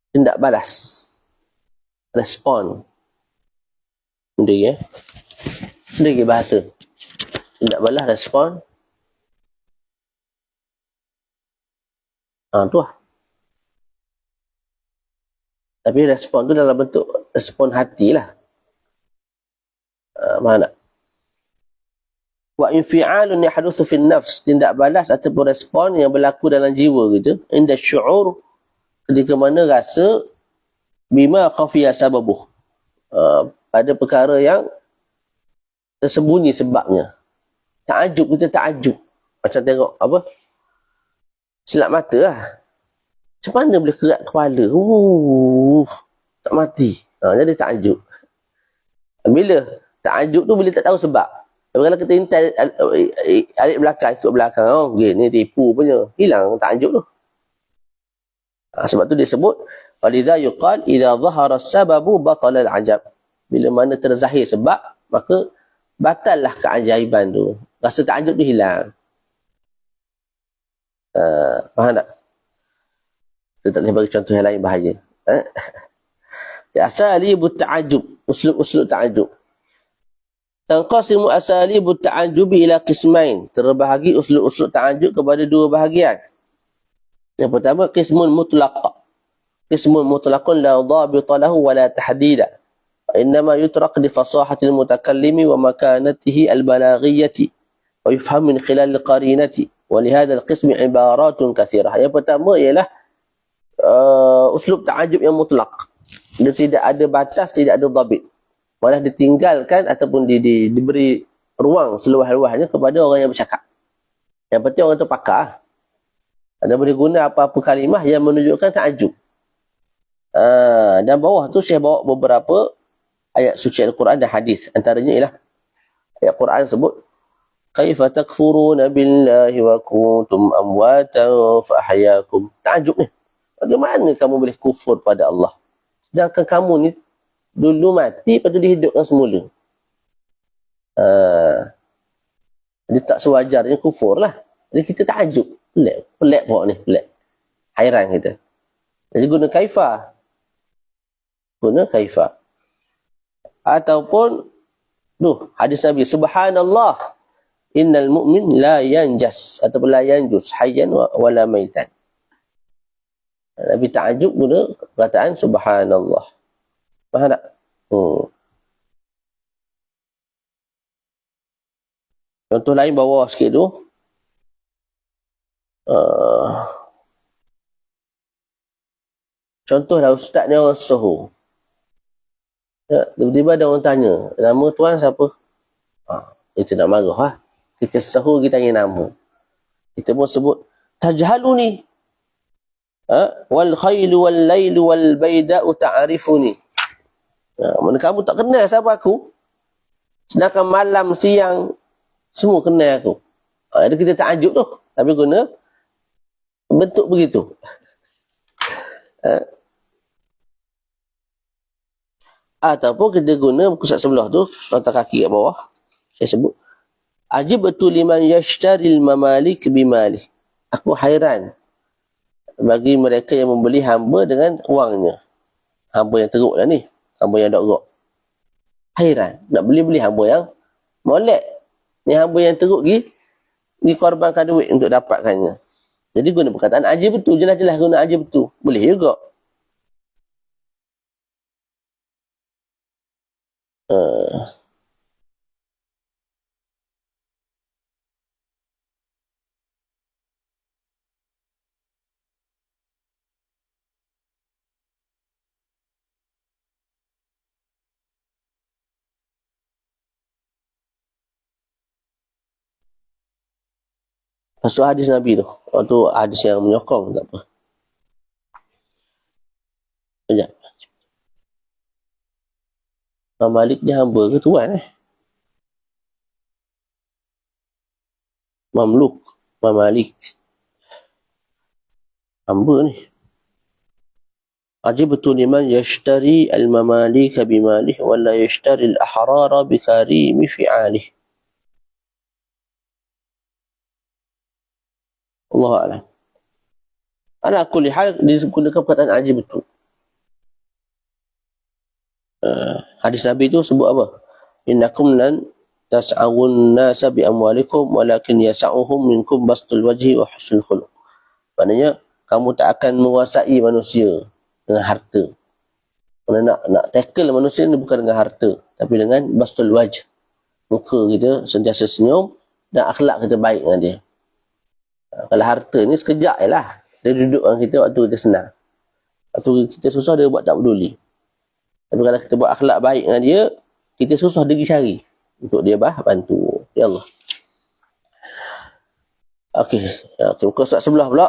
Tindak balas. Respon. Dia ya. Dia bahasa. Tindak balas, respon. Tu lah. Tapi respon tu dalam bentuk respon hati lah. Mana? Wa infi'alun yahduthu fi an-nafs, tindak balas ataupun respon yang berlaku dalam jiwa gitu. Inda syu'ur, ketika mana rasa bima khafiya sababuh. Pada perkara yang tersembunyi sebabnya. Ta'ajub, kita ta'ajub. Macam tengok apa? Silap mata lah. Macam mana boleh kerat kepala? Tak mati. Jadi ta'ajub. Bila ta'ajub tu, bila tak tahu sebab. Tapi kalau kita intai alik belakang, ikut belakang. Ni tipu punya. Hilang ta'ajub tu. Sebab tu dia sebut, walidha yuqal, idha zahara sababu batala al-ajab. Bila mana terzahir sebab, maka batallah keajaiban tu. Rasa ta'ajub tu hilang. Faham tak? Kita tak boleh bagi contoh yang lain bahaya. Asalibut ta'ajub. Uslub ta'ajub. Tanqasimu asalibut ta'ajubi ila qismain. Terbahagi uslub ta'ajub kepada dua bahagian. Yang pertama, qismun mutlaq. Qismun mutlaqun la dhabita lahu wa la tahdida. Innama yutraq li fasahatil mutakallimi wa makanatihi al-balaghiyati wa yufham min khilal al-qarinati wa li hadha al-qism ibaratun kathirah. Yang pertama ialah uslub ta'ajub yang mutlak. Dia tidak ada batas, tidak ada dhabit. Malah ditinggalkan ataupun diberi ruang seluas-luasnya kepada orang yang bercakap. Yang penting orang tu pakar. Anda boleh guna apa-apa kalimah yang menunjukkan ta'ajub. Dan bawah tu Syekh bawa beberapa ayat suci Al-Quran dan hadis. Antaranya ialah ayat Quran sebut, kaifa takfuruna billahi wa kuntum amwatan fa ahyakum. Ta'ajub ni. Bagaimana kamu boleh kufur pada Allah? Sedangkan kamu ni dulu mati, lepas tu dihidupkan semula. Dia tak sewajarnya kufur lah. Jadi kita ta'ajub. Pelik pokok ni, pelik. Hairan kita. Jadi guna kaifa. Guna kaifa. Ataupun hadis Nabi, subhanallah innal mu'min la yanjas ataupun la yanjus hayyan wala maitan. Nabi ta'ajub guna perkataan subhanallah. Faham tak? Contoh lain bawah sikit tu. Contohlah ustaz ni orang suhu. Tiba-tiba ada orang tanya, nama tuan siapa? Kita nak marah lah. Kita sahur, kita tanya nama. Kita pun sebut, tajhaluni. Wal khailu wal lailu wal bayda'u ta'arifuni. Mana kamu tak kenal siapa aku? Sedangkan malam, siang, semua kenal aku. Jadi kita ta'ajub tu. Tapi guna bentuk begitu. Ataupun kita guna muka sebelah tu, letak kaki kat bawah. Saya sebut, ajibtu liman yashtaril mamalik bimalih. Aku hairan bagi mereka yang membeli hamba dengan wangnya. Hamba yang teruk lah ni. Hamba yang tak teruk. Hairan. Nak beli hamba yang molek. Ni hamba yang teruk dikorbankan duit untuk dapatkannya. Jadi guna perkataan ajibtu. Jelas-jelas guna ajibtu. Boleh juga. Pasal hadis Nabi tu. Waktu hadis yang menyokong, tak apa. Sekejap. Malik dia hamba ke tuan Mamluk. Malik. Hamba ni. Ajibtu liman yashtari al-mamalika bimalih wala yashtari al-ahrara bikarimi fi'alih. Allah Alam. Ala kulli hal digunakan perkataan ajibtu. Hadis Nabi itu sebut apa? Innakum lan tas'awun nasa bi amwalikum walakin yas'uhum minkum bastul wajhi wa husnul khuluq. Maknanya kamu tak akan menguasai manusia dengan harta. Kerana nak tackle manusia ni bukan dengan harta, tapi dengan bastul wajh. Muka kita sentiasa senyum dan akhlak kita baik dengan dia. Kalau harta ni sekejap je lah. Dia duduk dengan kita waktu kita senang. Waktu kita susah dia buat tak peduli. Tapi kalau kita buat akhlak baik dengan dia, kita susah dia pergi cari untuk dia bantu. Ya Allah. Okey. Muka surat sebelah pula.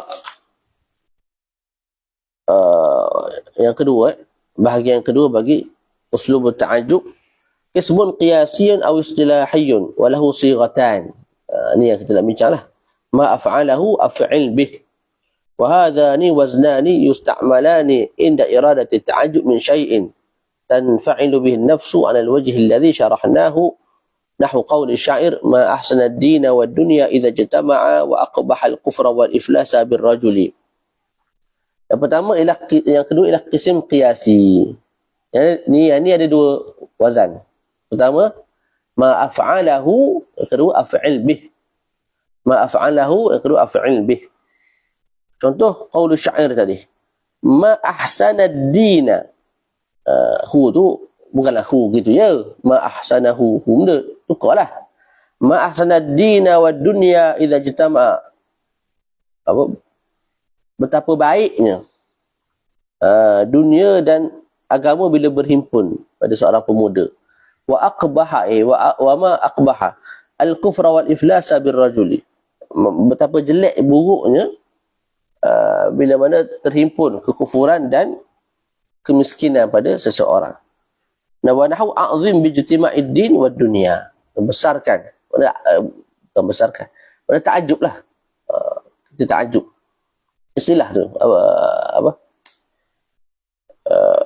Yang kedua, bahagian kedua bagi uslub ta'ajub. Ismun qiyasiyun aw istilahiyun wa lahu sighatan. Ni yang kita nak bincang lah. Ma af'alahu af'il bih. Wa hadhani waznani yusta'malani inda iradati ta'ajub min syai'in تنفعل به النفس على الوجه الذي شرحناه نحو قول الشاعر ما أحسن الدين والدنيا إذا اجتمعا وأقبح الكفر والإفلاس بالرجل. Yang pertama ialah, yang kedua ialah kisim qiyasi. Yang ni ada dua wazan. Pertama ma af'alahu, yang kedua af'il bih. Ma af'alahu, yang kedua af'il bih. Contoh qaulu syair tadi. Ma ahsanad dina. Hu tu bukanlah hu gitu ya. Ma ahsanahu. Hu benda tukarlah. Ma ahsanad dina wa dunya idza jitama. Apa? Betapa baiknya dunia dan agama bila berhimpun pada seorang pemuda. Wa aqbaha wa ma aqbaha al-kufra wal iflasa birrajuli. Betapa jelek buruknya bila mana terhimpun kekufuran dan kemiskinan pada seseorang. Wa nahu a'zim bi ijtima'id din wad dunya. Membesarkan, bukan besarkan. Pada takjublah. Kita takjub. Istilah tu apa?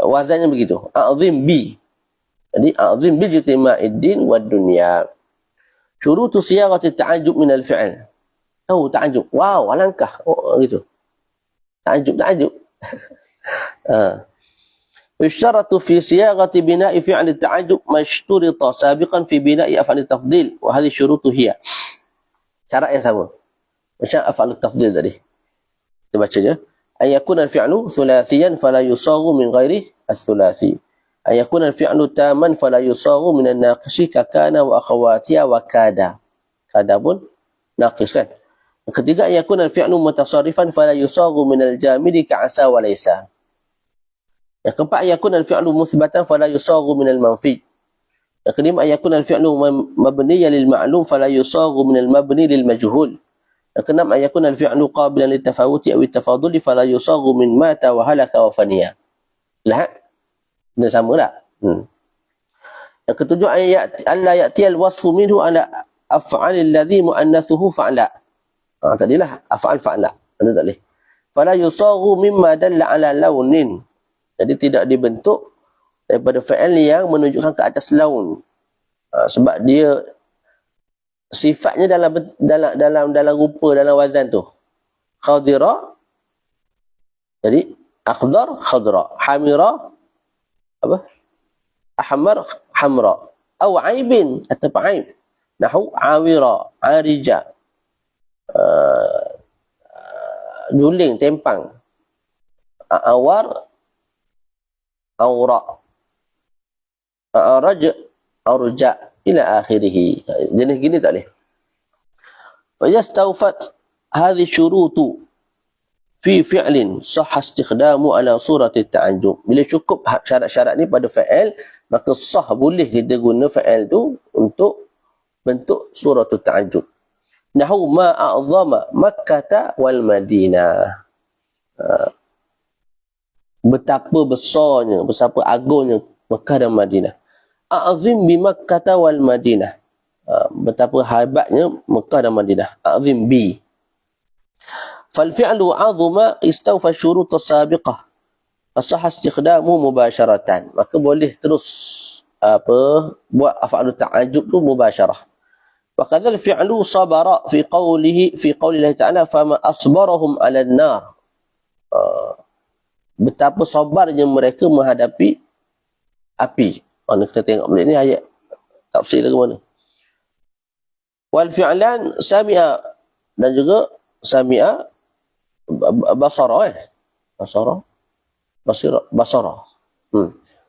Wazannya begitu. A'zim bi. Jadi a'zim bi ijtima'id din wad dunya. Syurutu siyaghati ta'ajjub min al-fi'l. Tahu ta'ajjub. Wow, alangkah. Oh, gitu. Ta'ajjub. يشترط في صياغة بناء فعل التعجب ما اشترط سابقا في بناء أفعال التفضيل وهذه الشروط هي. Syarat yang sama macam أفعال التفضيل tadi. Kita baca je. أن يكون الفعل ثلاثيا فلا يصاغ من غير الثلاثي. أن يكون الفعل تاما فلا يصاغ من الناقص ككان وأخواتها وكادا. Kada pun naqis kan. Yang ketiga, أن يكون الفعل متصرفا فلا يصاغ من الجامد كعسى وليس. Yang keempat, أن يكون الفعل مثبتا فلا يصاغ من المنفي. Yang kelima, أن يكون الفعل مبنيا للمعلوم فلا يصاغ من المبني للمجهول. Yang keenam, أن يكون الفعل قابلا للتفاوت أو التفاضل فلا يصاغ من مات وهلك وفنيا. Lihat? Benda sama tak? Yang ketujuh, أن لا يأتي الوصف منه على أفعال الذي مؤنثه فعلا. Tadilah أفعال فعلا. Anda tak boleh. فلا يصاغ مما دل على لون. Jadi tidak dibentuk daripada fi'il yang menunjukkan ke atas laun. Sebab dia sifatnya dalam rupa, dalam wazan tu. Khadira. Jadi akhdar, khadra. Hamira, apa? Ahmar, hamra. Aw aibin, atau aib. Nahu awira, arija. Juling, tempang. Awar, awra, araj, arja, ila akhirih. Jenis gini tak boleh. Fayastawfat hadhi syurutu fi fi'lin sahha istikhdamu ala surati ta'ajjub. Bila cukup syarat-syarat ni pada fa'il, maka sah boleh kita guna fa'il tu untuk bentuk suratul ta'ajjub. Nahu ma a'zama Makkah wal Madinah. Betapa besarnya, betapa agungnya Mekah dan Madinah. A'zim bi Makkah wal Madinah. Betapa hebatnya Mekah dan Madinah. A'zim bi. Fal fi'lu 'azama istawfa syurut as-sabiqah. Fasah istikhdamu mubasharatan. Maka boleh terus buat af'alu ta'ajjub tu mubasyarah. Wa kadzal fi'lu sabara fi qawlihi ta'ala fama asbarahum 'ala an-nar. Betapa sabarnya mereka menghadapi api. Kita tengok balik ni ayat tafsir ke mana. Wal fi'lan sami'a, dan juga sami'a basara basara.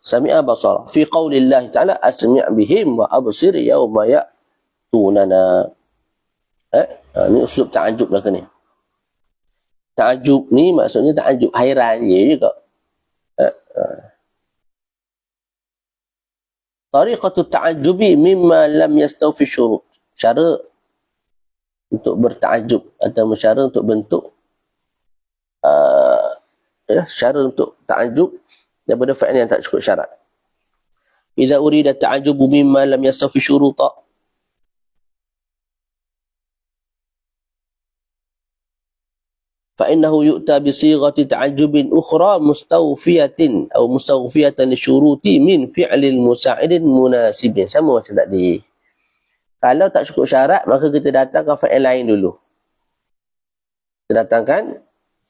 Sami'a basara fi qaulillah ta'ala asmi' bihim wa absir yawma ya'tunana. Ni uslub ta'ajub lah ni. Ta'ajub ni maksudnya ta'ajub hairan je juga. Tariqatu ta'ajubi mimma lam yastawfi syurut. Cara untuk berta'ajub atau cara untuk bentuk cara untuk ta'ajub daripada fa'il yang tak cukup syarat. Idza urida ta'ajubu mimma lam yastawfi syuruta, فإنه يؤتى بصيغة تعجب أخرى مستوفية أو مستوفية للشروط من فعل المساعد مناسب. Sama macam tadi. Kalau tak cukup syarat, maka kita datangkan fa'il lain dulu. Kita datangkan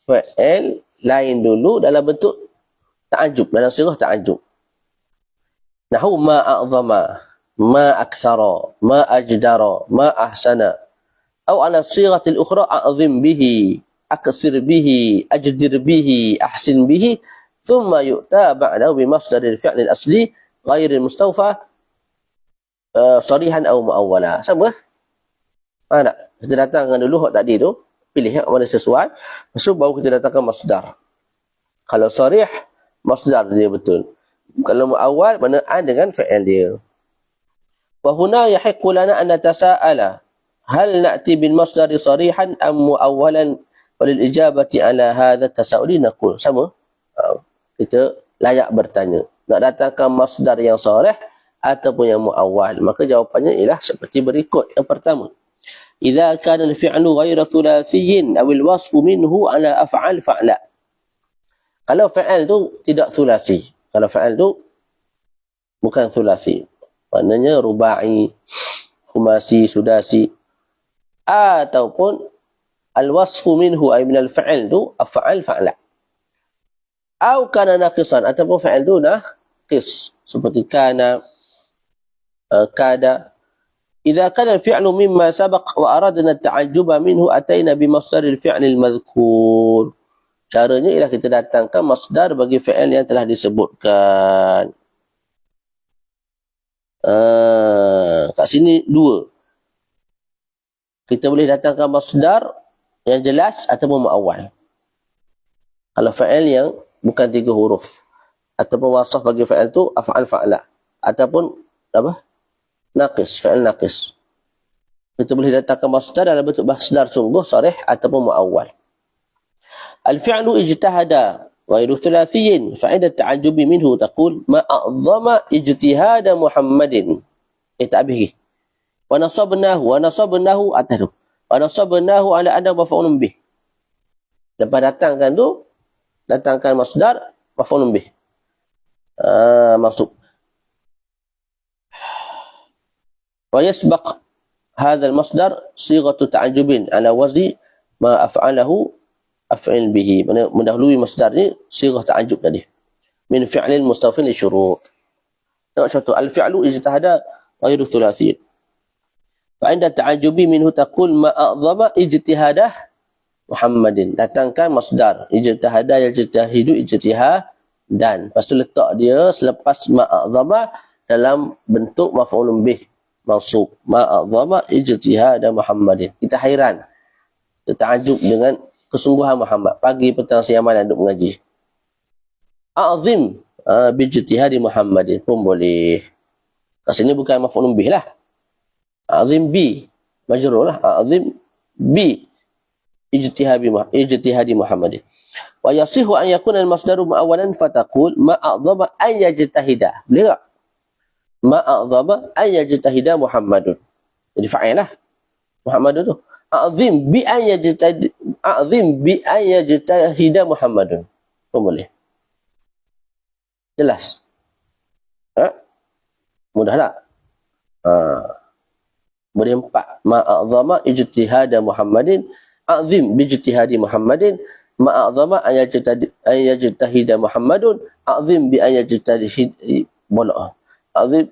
fa'il lain dulu dalam bentuk ta'ajub, dalam sirah ta'ajub. Nahu ma a'zama, ma aktsara, ma ajdara, ma ahsana. Atau ala siratil ukhra a'zim bihi. aksir bihi, ajdir bihi, ahsin bihi, thumma yu'ta ba'dahu bimasdaril fi'lil asli ghairil mustawfa sarihan aw mu'awwala. Sama? Tak? Kita datangkan dulu hak tadi tu, pilih yang mana sesuai, lepas tu baru kita datangkan masdar. Kalau sarih, masdar dia betul. Kalau mu'awwal, mana an dengan fi'il dia. Wa huna yahiqqu lana an natasa'ala hal na'ti bil masdari sarihan am mu'awwalan, walil ijabati ala hadha tasa'uli naqul. Sama? Kita layak bertanya. Nak datangkan masdar yang sarih ataupun yang mu'awwal. Maka jawapannya ialah seperti berikut. Yang pertama, idza kana al-fi'lu ghayra thulathiyin aw al-wasfu minhu ala af'al fa'la. Kalau fi'il tu tidak thulathi. Kalau fi'il tu bukan thulathi. Maknanya rubai, khumasi, sudasi. Ataupun al-wasfu minhu ay min al-fi'il tu af'al fa'la. Atau kana naqisan, ataupun fi'il tu naqis seperti kana, kada. Idza kana al-fi'lu mimma sabaq wa aradna at-ta'ajjuba minhu atayna bi masdaril fi'lil madhkur. Caranya ialah kita datangkan masdar bagi fi'il yang telah disebutkan. Kat sini dua. Kita boleh datangkan masdar yang jelas ataupun mu'awwal. Kalau fi'il yang bukan 3 huruf. Ataupun wasaf bagi fi'il tu af'al fa'la. Ataupun apa? Naqis, fi'il naqis. Kita boleh datangkan masdar dalam bentuk masdar sungguh, sarih ataupun mu'awwal. Al-fi'lu ijtahada غير ثلاثي فعند التعجب منه تقول ما أعظم اجتهاد محمد تعبه ونصبناه أتهده ونصبناه على أنه مفعول به. Lepas datangkan tu, datangkan masdar maf'ul bih. Maksud. Wa yasbaq hadha al-masdar sighatu ta'ajjubin ala wazni ma af'alahu af'il bihi. Mana mendahului masdar ni sighah ta'ajjub tadi. Min fi'lil mustawfin li syurut. Tengok contoh, al-fi'lu ijtahada ghairu thulathi. Fa 'inda ta'ajjubi minhu taqul ma a'zama ijtihadah Muhammadin. Datangkan masdar ijtihada yajtahidu ijtihadan. Lepas tu letak dia selepas ma'azama dalam bentuk maf'ulun bih mansub. Ma'azama ijtihada Muhammadin. Kita hairan, kita ta'ajub dengan kesungguhan Muhammad. Pagi, petang, siang, malam duduk mengaji. A'zim bijtihadi Muhammadin pun boleh. Kat sini bukan maf'ulun bih lah. A'zim bi majrur lah. A'zim bi ijtihadi Muhammadin. Wa yasihu an yakuna al-masdaru mu'awwalan fataqul ma a'zama an yajtahida. Boleh tak? Ma a'zama an yajtahida Muhammadun. Jadi fa'il lah. Muhammadun tu. A'zim bi an yajtahida Muhammadun. Pun boleh. Jelas? Mudah tak? Boleh 4. Ma a'zama ijtihada Muhammadin. A'zim bijtihadi Muhammadin. Ma'azama an yajtahida Muhammadun. A'zim bi an yajtahida bola. A'zim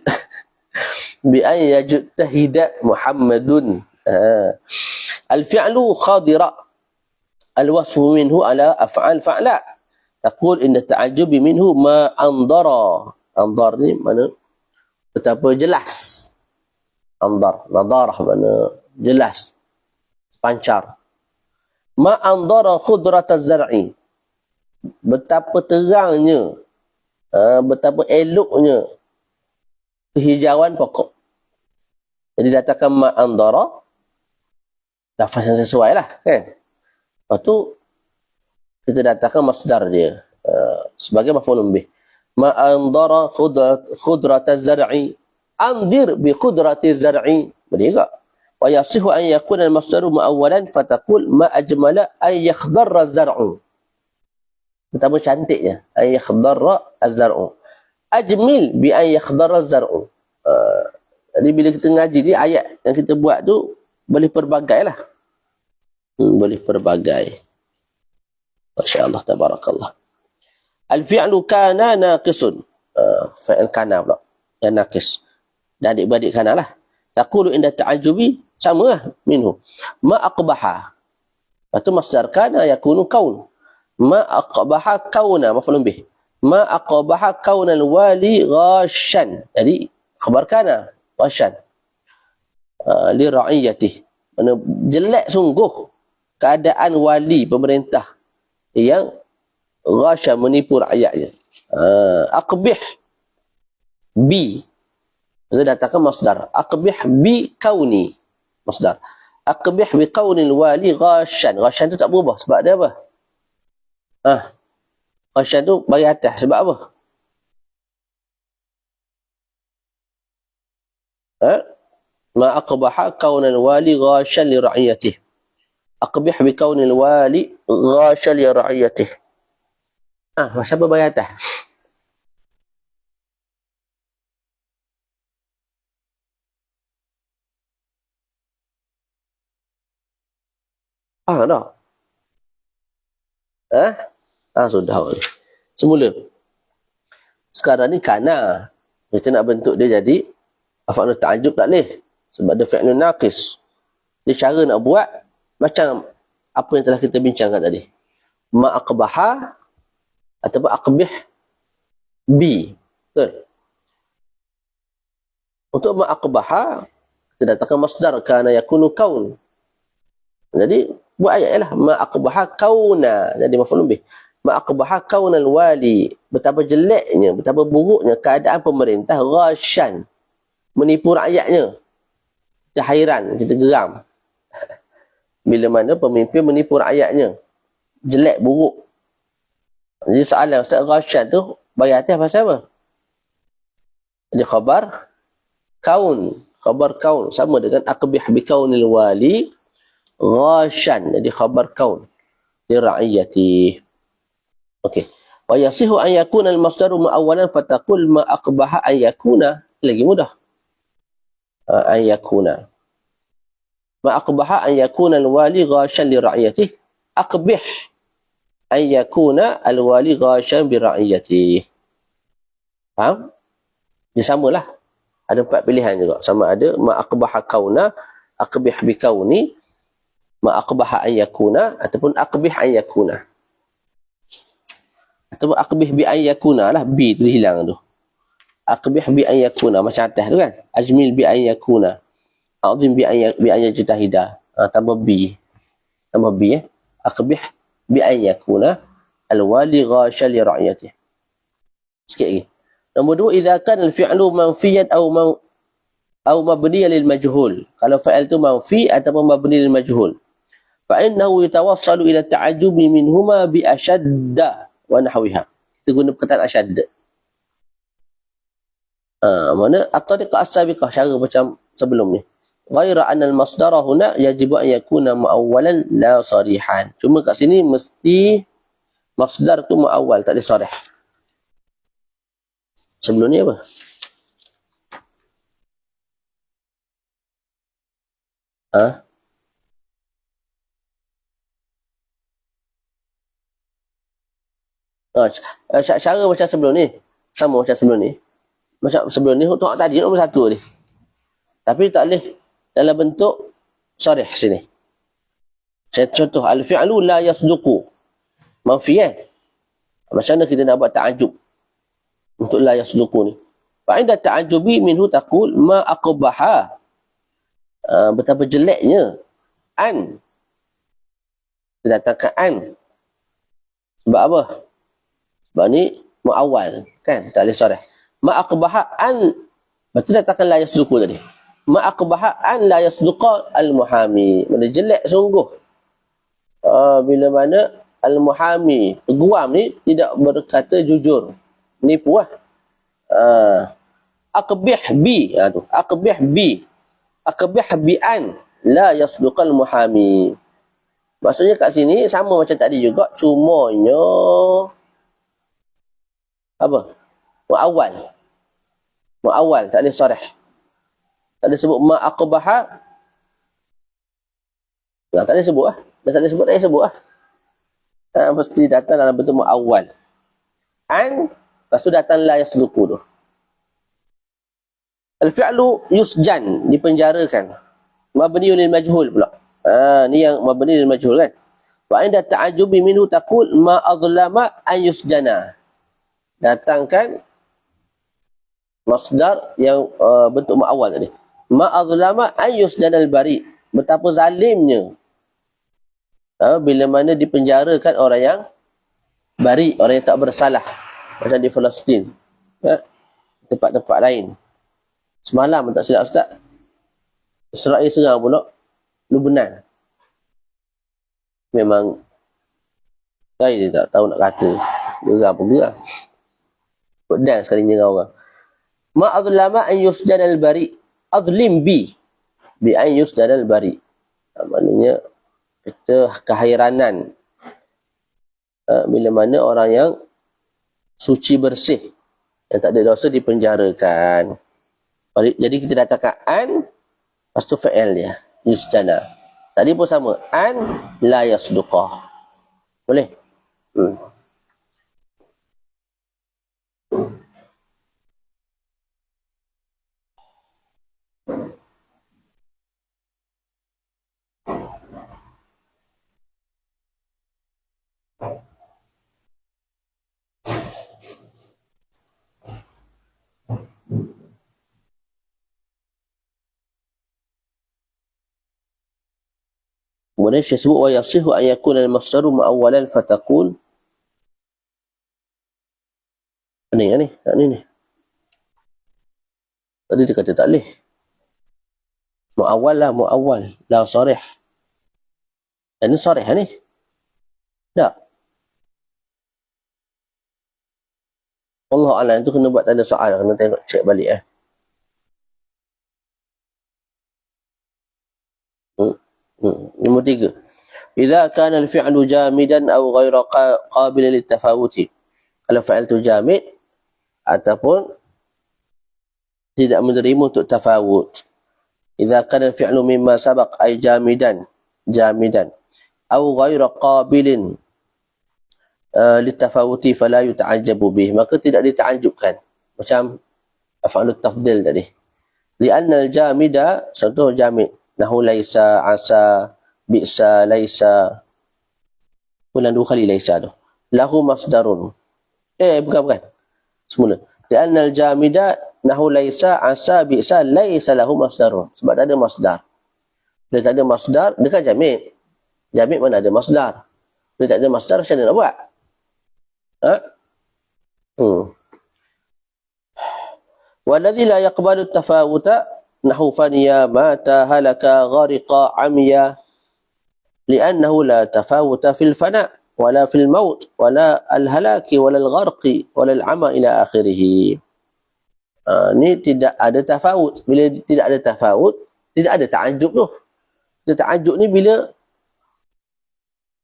bi an yajtahida Muhammadun. Al-fi'lu khadira. Al-wasfu minhu ala af'al fa'la. Taqul inna ta'ajjubi minhu ma andara. Andar ni mana? Betapa jelas. Andar. Nadarah mana? Jelas. Pancar. Ma andara khudrat az-zar'i. Betapa terangnya, betapa eloknya kehijauan pokok. Jadi datangkan ma andara, lafaz yang sesuai lah kan. Lepas tu kita datangkan masdar dia sebagai maf'ulun bih. Ma andara khudrat az-zar'i. Andir bi khudrati az-zar'i. Boleh tak? Wa yasihu an yakuna al-masdaru mu'awwalan fataqul ma ajmala ay yakhdarra az-zar'u. Betapa cantiknya ay yakhdarra az-zar'u. Ajmil bi an yakhdarra az-zar'u. Jadi bila kita ngaji ni ayat yang kita buat tu boleh pelbagai lah. Boleh pelbagai. Masya-Allah tabarakallah. Al-fi'lu kana naqisun. Fi'il kana pula yang naqis. Dan adik-beradik kana lah. Taqulu inda ta'ajjubi sama lah minhu. Ma aqbaha. Lepas tu masdar kana yakunu kaun. Ma aqbaha kauna maf'ulun bih. Ma aqbaha kaunal wali ghasyan. Jadi khabar kana ghasyan. Li ra'iyatih. Mana jelek sungguh keadaan wali pemerintah yang ghasyan menipu rakyatnya. Aqbih bi. Itu datangkan masdar. Aqbih bi kauni. Masdar. Aqbih bi kaunil wali ghasyan. Ghasyan tu tak berubah. Sebab dia apa? Ghasyan tu bagi atas. Sebab apa? Ma aqbaha kaunil wali ghasyan li ra'iyatih. Aqbih bi kaunil wali ghasyan li ra'iyatih. Siapa bagi atas? Tak? Sudah. Semula. Sekarang ni kana. Kita nak bentuk dia jadi af'alul ta'ajjub tak boleh. Sebab dia fi'lun naqis. Dia cara nak buat macam apa yang telah kita bincangkan tadi. Ma aqbaha ataupun aqbih bi. Betul? Untuk ma aqbaha kita datangkan masdar kana yakunu kaun. Jadi buat ayat lah. Ma aqbaha kauna. Jadi maf'ulun bih. Ma aqbaha kaunal wali. Betapa jeleknya, betapa buruknya keadaan pemerintah ghasyan. Menipu rakyatnya. Kita hairan, kita geram. Bila mana pemimpin menipu rakyatnya. Jelek, buruk. Jadi soalan Ustaz ghasyan tu bagi atas pasal apa? Jadi khabar kaun. Khabar kaun. Sama dengan aqbih bi kaunil wali ghasyan. Jadi khabar kaun. Li ra'iyati. Okey. Wa yasihu an yakuna al-masdaru mu'awwalan fataqul ma aqbaha an yakuna. Lagi mudah. An yakuna. Ma aqbaha an yakuna al-wali ghasyan li ra'iyati. Aqbih an yakuna al-wali ghasyan bi ra'iyati. Faham? Dia samalah. Ada 4 pilihan juga. Sama ada ma aqbaha kauna, aqbih bi kauni, ma aqbaha an yakuna ataupun aqbih an yakuna. Ataupun aqbih bi an yakuna lah, bi tu hilang tu. Aqbih bi an yakuna macam atas tu kan. Ajmil bi an yakuna. Azim bi an yajtahida. Tambah bi. Tambah bi Aqbih bi an yakuna al-wali ghasyan li ra'iyatih. Sikit lagi. Nombor 2, idza kana al-fi'lu manfiyan aw mabniyan lil majhul. Kalau fa'il tu manfi ataupun mabni lil majhul. Fa innahu yatawassalu ila ta'ajjubi minhuma bi ashadda wa nahwiha. Kita guna perkataan ashadda. Mana at-tariqah as-sabiqah, cara macam sebelum ni. Ghaira anna al-masdara huna yajibu an yakuna muawwalan la sarihan. Cuma kat sini mesti masdar tu muawwal, tak ada sarih. Sebelum ni apa? Cara macam sebelum ni. Sama macam sebelum ni. Macam sebelum ni, untuk tadi nombor 1 ni. Tapi tak boleh dalam bentuk sarih sini. Contoh, al-fi'lu la yasduqu. Manfi kan? Macam mana kita nak buat ta'ajub untuk la yasduqu ni? Fa'inda ta'ajubi minhu taqul ma aqbaha. Betapa jeleknya an. Kita datangkan an. Sebab apa? Sebab ni mu'awwal kan? Tak boleh sarih. Ma aqbaha an. Berarti datangkan la yasduqu tadi. Ma aqbaha an la yasduqa al-muhami. Mana jelek sungguh. Bila mana al-muhami, peguam ni tidak berkata jujur. Menipu lah. Aqbih bi. Aqbih bi. Aqbih bi an la yasduqa al-muhami. Maksudnya kat sini sama macam tadi juga. Cumanya apa? Mu'awwal. Mu'awwal. Tak ada sarih. Tak ada sebut ma aqbaha. Tak ada sebut lah. Dah tak ada sebut, tak ada sebut lah. Mesti datang dalam bentuk mu'awwal. An, lepas tu datang la yasduqu tu. Al-fi'lu yusjan, dipenjarakan. Mabniun lil majhul pula. Ni yang mabni lil majhul kan. Wa inda ta'ajubi minhu taqul ma adlama an yusjana. Datangkan masdar yang bentuk ma'awal tadi. Ma adlama an yusjana al-bari. Betapa zalimnya bila mana dipenjarakan orang yang bari, orang yang tak bersalah. Macam di Palestin. Tempat-tempat lain. Semalam tak silap Ustaz, Israel serang pula Lebanon. Memang saya tak tahu nak kata gerang pun gerang. Pedan sekali nyerang orang. Ma adlama an yusjan al-bari. Adlim bi an yusjan al-bari. Maknanya kita kehairanan bila mana orang yang suci bersih yang tak ada dosa dipenjarakan. Jadi kita datangkan an, lepas tu fa'il dia yusjana. Tadi pun sama, an la yasduqah. Boleh? Kemudian Syekh sebut wa yasihu an yakuna al-masdaru mu'awwalan fataqul. Ni. Tadi dia kata tak boleh. Mu'awwal lah, mu'awwal. La sarih. Ini sarih ni. Tak. Allah Alam tu kena buat tanda soal. Kena tengok, cek balik Nombor 3. Idza kana al-fi'lu jamidan aw ghayra qabil lit-tafawuti. Kalau fa'il tu jamid ataupun tidak menerima untuk tafawut. Idza kana al-fi'lu mimma sabaq ay jamidan aw ghayra qabilin lit-tafawuti fala yuta'ajjabu bih. Maka tidak dita'ajjubkan. Macam af'alut tafdil tadi. Li'anna al-jamida, contoh jamid. Nahu laisa, asa, bi'sa, laisa. Ulang 2 kali laisa tu. Lahu masdarun. Bukan. Semula. Li'anna al-jamida nahu laisa, asa, bi'sa, laisa lahu masdarun. Sebab tak ada masdar. Bila tak ada masdar, dia kan jamid. Jamid mana ada masdar. Bila tak ada masdar, macam mana nak buat? Walladhi la yaqbalu at-tafawuta nahu faniya mata halaka ghariqa amiya li'annahu la tafawuta fil fana wala fil maut wala al-halaki wala al-gharqi wala al-ama ila akhirih. Ni tidak ada tafawut. Bila tidak ada tafawut, tidak ada ta'ajub tu. Ta'ajub ni bila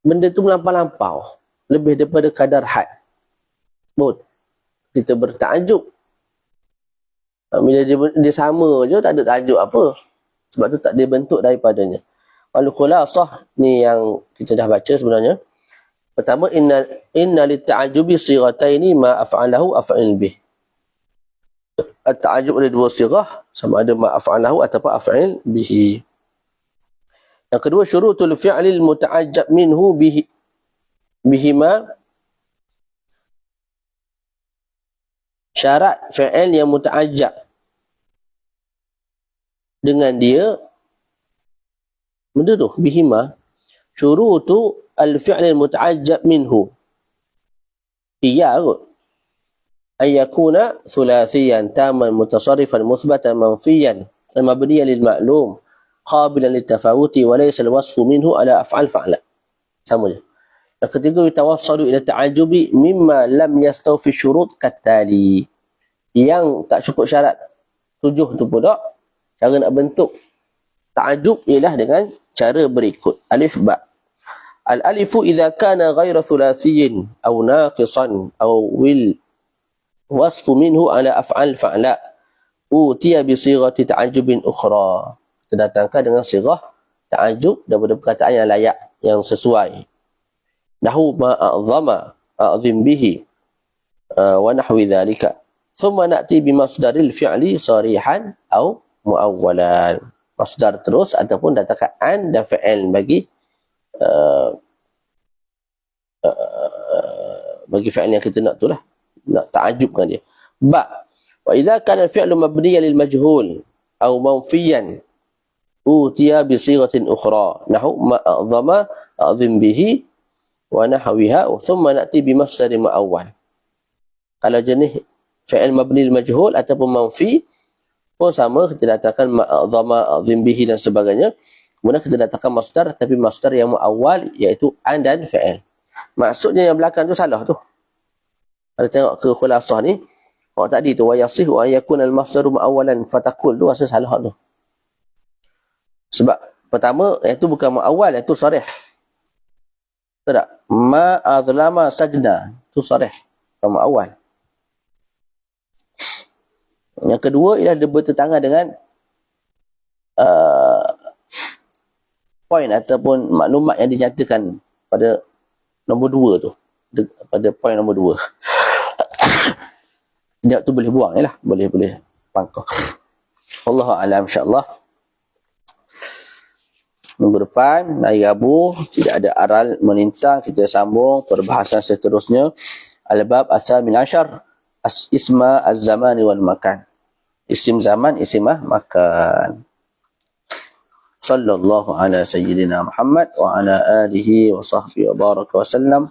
benda tu melampau-lampau, lebih daripada kadar had. Kita berta'ajub. Bila dia sama je, tak ada tajuk apa. Sebab tu tak ada bentuk daripadanya. Wal khulasah, ni yang kita dah baca sebenarnya. Pertama, inna lit-ta'ajubi sighataini ma af'alahu af'il bih. At-ta'ajub ada 2 sighah, sama ada ma af'alahu ataupun af'il bihi. Yang kedua, syurutul fi'lil muta'ajjab minhu bihima. Syarat fi'il yang muta'ajjab dengan dia, benda tu bihima, syurutu al-fi'l al-muta'ajjab minhu kot ayyakuna thulathiyan taman mutasarrifan musbatan manfiyan mabniyan lil ma'lum qabilan lit tafawuti wa laysa al-wasfu minhu ala af'al fa'la. Sama je. Yang ketiga, yatawassalu ila ta'ajubi mimma lam yastawfi syurut katali. Yang tak cukup syarat 7 tu pula, cara nak bentuk ta'ajub ialah dengan cara berikut. Alif ba. Al-alifu idza kana ghayra thulathiyin aw naqisan aw wil wasfu minhu ala af'al fa'la utiya bi sighati ta'ajubin ukhra. Kita datangkan dengan sighah ta'ajub daripada perkataan yang layak, yang sesuai. Nahu ma a'zama a'zim bihi wa nahwi dhalika. Thumma na'ti bi masdaril fi'li sarihan aw mu'awwalan. Masdar terus ataupun datangkan an dan fa'il bagi bagi fi'il yang kita nak tu lah. Nak ta'ajubkan dia. Ba. Wa idza kana al-fi'lu mabniyan lil majhul aw manfiyan utiya bi sighatin ukhra nahu ma a'zama a'zim bihi wa nahwiha thumma na'ti bi masdar mu'awwal. Kalau jenis fi'il mabni lil majhul ataupun manfi pun sama, kita datangkan ma a'zama a'zim bihi dan sebagainya. Kemudian kita datangkan masdar, tapi masdar yang mu'awwal iaitu an dan fi'il. Maksudnya yang belakang tu salah tu. Kalau tengok ke khulasah ni, tadi tu wa yasihu an yakuna al-masdaru mu'awwalan fataqul tu rasa salah tu. Sebab pertama itu bukan mu'awwal, itu sarih. Betul tak? Ma azlama sajda tu sarih, bukan mu'awwal. Yang kedua ialah dia bertentangan dengan poin ataupun maklumat yang dinyatakan pada nombor 2 tu. Pada poin nombor 2. Dia tu boleh buang je lah. Boleh pangkah. Wallahu a'lam, insyaAllah. Minggu depan, hari Rabu, tidak ada aral melintang. Kita sambung perbahasan seterusnya. Al-bab as-samin ashar. Isma az-zamani wal makan. Isim zaman, isimah makan. Sallallahu ala sayyidina Muhammad wa ala alihi wa sahbihi wa baraka wa sallam.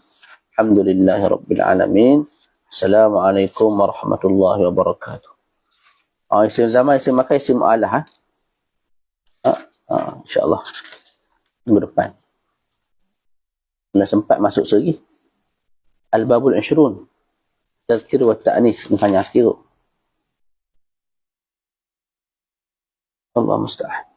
Alhamdulillahi rabbil alamin. Assalamualaikum warahmatullahi wabarakatuh. Isim zaman, isim makan, isim mu'alah. InsyaAllah. Minggu depan. Dah sempat masuk segi. Al-babul 20. Tazkir wa ta'nis. Ini hanya sekiranya. Allah musta'an.